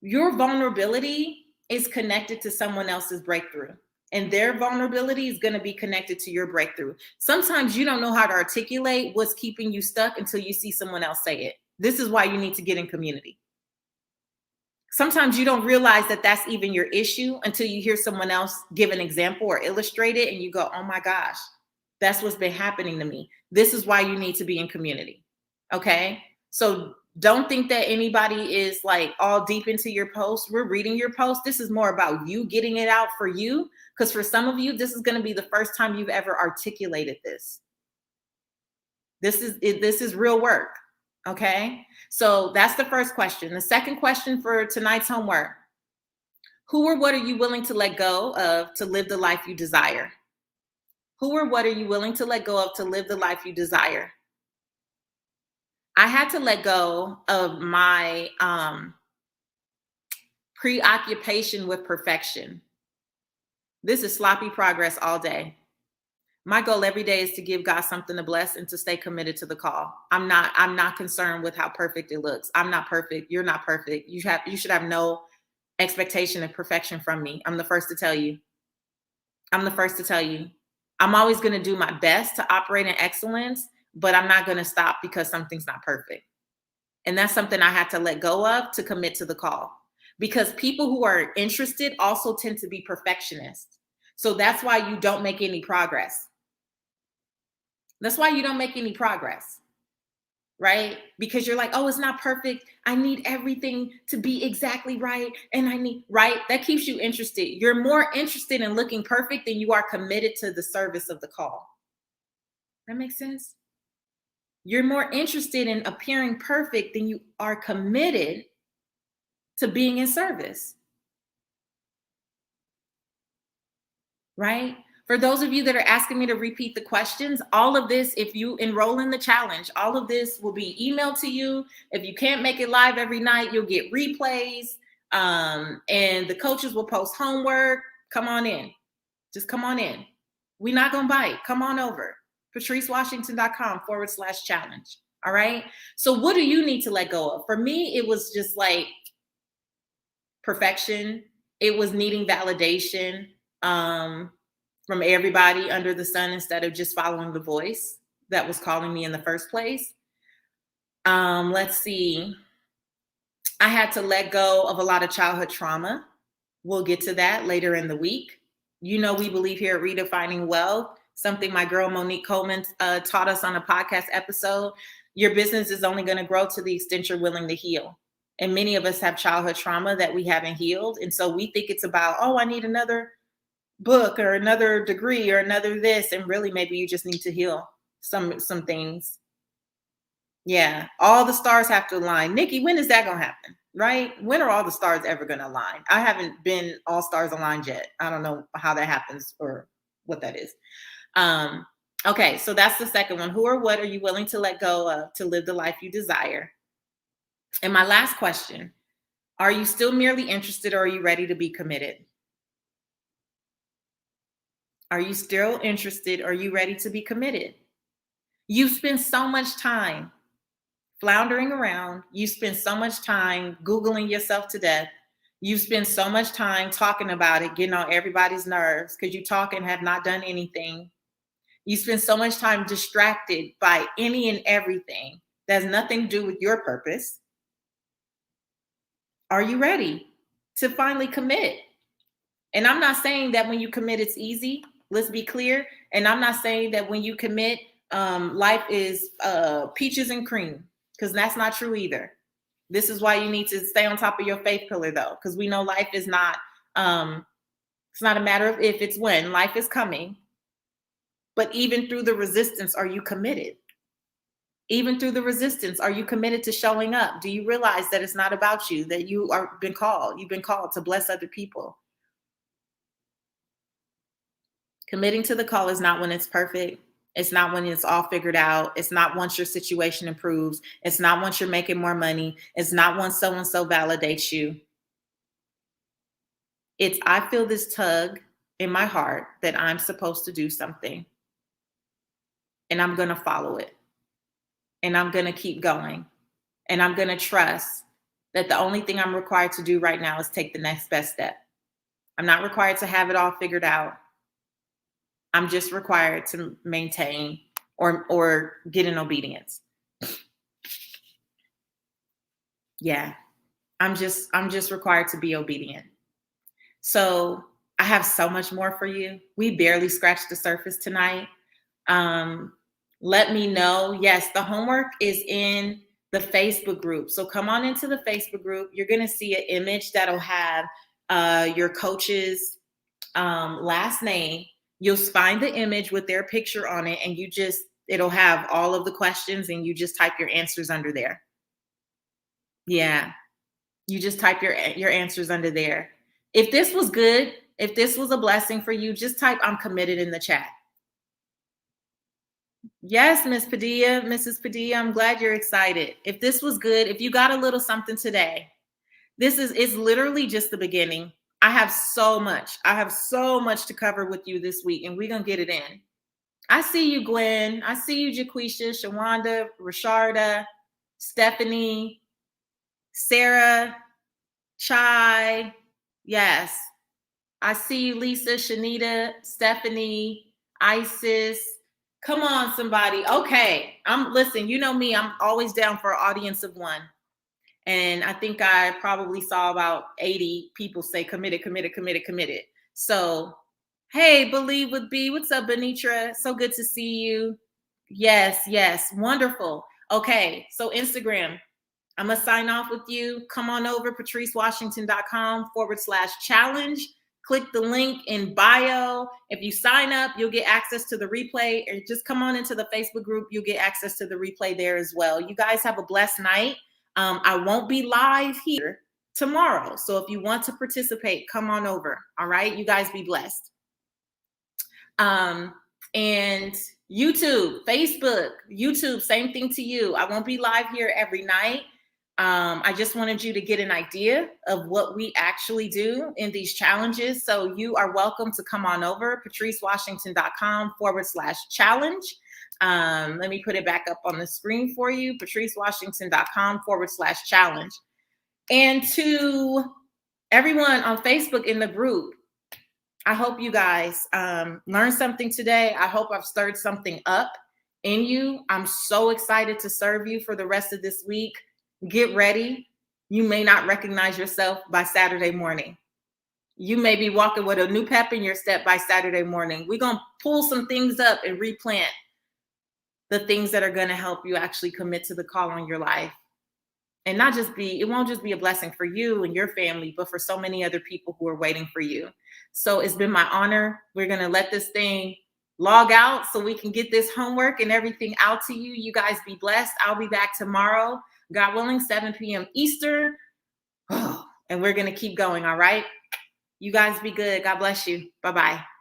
Your vulnerability is connected to someone else's breakthrough, and their vulnerability is going to be connected to your breakthrough. Sometimes you don't know how to articulate what's keeping you stuck until you see someone else say it. This is why you need to get in community. Sometimes you don't realize that that's even your issue until you hear someone else give an example or illustrate it, and you go, oh my gosh, that's what's been happening to me. This is why you need to be in community, okay? So don't think that anybody is like all deep into your post. We're reading your post. This is more about you getting it out for you, because for some of you, this is going to be the first time you've ever articulated this. This is real work, okay? So that's the first question. The second question for tonight's homework, who or what are you willing to let go of to live the life you desire? Who or what are you willing to let go of to live the life you desire? I had to let go of my preoccupation with perfection. This is sloppy progress all day. My goal every day is to give God something to bless and to stay committed to the call. I'm not concerned with how perfect it looks. I'm not perfect. You're not perfect. You should have no expectation of perfection from me. I'm the first to tell you. I'm always going to do my best to operate in excellence, but I'm not going to stop because something's not perfect. And that's something I had to let go of to commit to the call, because people who are interested also tend to be perfectionists. So that's why you don't make any progress. Right? Because you're like, oh, it's not perfect. I need everything to be exactly right. And right? That keeps you interested. You're more interested in looking perfect than you are committed to the service of the call. That makes sense? You're more interested in appearing perfect than you are committed to being in service. Right? For those of you that are asking me to repeat the questions, all of this, if you enroll in the challenge, all of this will be emailed to you. If you can't make it live every night, you'll get replays. And the coaches will post homework. Come on in. Just come on in. We're not going to bite. Come on over. PatriceWashington.com/challenge. All right. So what do you need to let go of? For me, it was just like perfection. It was needing validation from everybody under the sun instead of just following the voice that was calling me in the first place. Let's see. I had to let go of a lot of childhood trauma. We'll get to that later in the week. We believe here at Redefining Wealth, something my girl Monique Coleman taught us on a podcast episode. Your business is only going to grow to the extent you're willing to heal. And many of us have childhood trauma that we haven't healed. And so we think it's about, oh, I need another book or another degree or another this. And really, maybe you just need to heal some things. Yeah. All the stars have to align. Nikki, when is that going to happen? right? When are all the stars ever going to align? I haven't been all stars aligned yet. I don't know how that happens or what that is. Okay, so that's the second one. Who or what are you willing to let go of to live the life you desire? And my last question, are you still merely interested or are you ready to be committed? Are you still interested or are you ready to be committed? You spend so much time floundering around. You spend so much time Googling yourself to death. You spend so much time talking about it, getting on everybody's nerves because you talk and have not done anything. You spend so much time distracted by any and everything that has nothing to do with your purpose. Are you ready to finally commit? And I'm not saying that when you commit, it's easy. Let's be clear. And I'm not saying that when you commit, life is peaches and cream, because that's not true either. This is why you need to stay on top of your faith pillar, though, because we know life is not, it's not a matter of if, it's when. Life is coming. But even through the resistance, are you committed? Even through the resistance, are you committed to showing up? Do you realize that it's not about you, that you've been called to bless other people? Committing to the call is not when it's perfect. It's not when it's all figured out. It's not once your situation improves. It's not once you're making more money. It's not once so-and-so validates you. It's, I feel this tug in my heart that I'm supposed to do something. And I'm going to follow it. And I'm going to keep going. And I'm going to trust that the only thing I'm required to do right now is take the next best step. I'm not required to have it all figured out. I'm just required to maintain or get in obedience. Yeah. I'm just required to be obedient. So I have so much more for you. We barely scratched the surface tonight. Let me know. Yes, the homework is in the Facebook group. So come on into the Facebook group. You're going to see an image that'll have your coach's last name. You'll find the image with their picture on it, and it'll have all of the questions, and you just type your answers under there. Yeah. You just type your answers under there. If this was good, if this was a blessing for you, just type "I'm committed" in the chat. Yes, Mrs. Padilla, I'm glad you're excited. If this was good, if you got a little something today, it's literally just the beginning. I have so much to cover with you this week, and we're going to get it in. I see you, Gwen. I see you, Jaquisha, Shawanda, Rasharda, Stephanie, Sarah, Chai. Yes. I see you, Lisa, Shanita, Stephanie, Isis. Come on, somebody. Okay. Listen, you know me, I'm always down for an audience of one. And I think I probably saw about 80 people say committed, committed, committed, committed. So, hey, Believe with B. What's up, Benitra? So good to see you. Yes. Wonderful. Okay. So Instagram, I'm going to sign off with you. Come on over, patricewashington.com/challenge. Click the link in bio. If you sign up, you'll get access to the replay. Or just come on into the Facebook group. You'll get access to the replay there as well. You guys have a blessed night. I won't be live here tomorrow. So if you want to participate, come on over. All right. You guys be blessed. And YouTube, Facebook, YouTube, same thing to you. I won't be live here every night. I just wanted you to get an idea of what we actually do in these challenges. So you are welcome to come on over, patricewashington.com/challenge. Let me put it back up on the screen for you, patricewashington.com/challenge. And to everyone on Facebook in the group, I hope you guys learned something today. I hope I've stirred something up in you. I'm so excited to serve you for the rest of this week. Get ready. You may not recognize yourself by Saturday morning. You may be walking with a new pep in your step by Saturday morning. We're going to pull some things up and replant the things that are going to help you actually commit to the call on your life. And it won't just be a blessing for you and your family, but for so many other people who are waiting for you. So it's been my honor. We're going to let this thing log out so we can get this homework and everything out to you. You guys be blessed. I'll be back tomorrow, God willing, 7 p.m. Eastern. and we're going to keep going. All right. You guys be good. God bless you. Bye bye.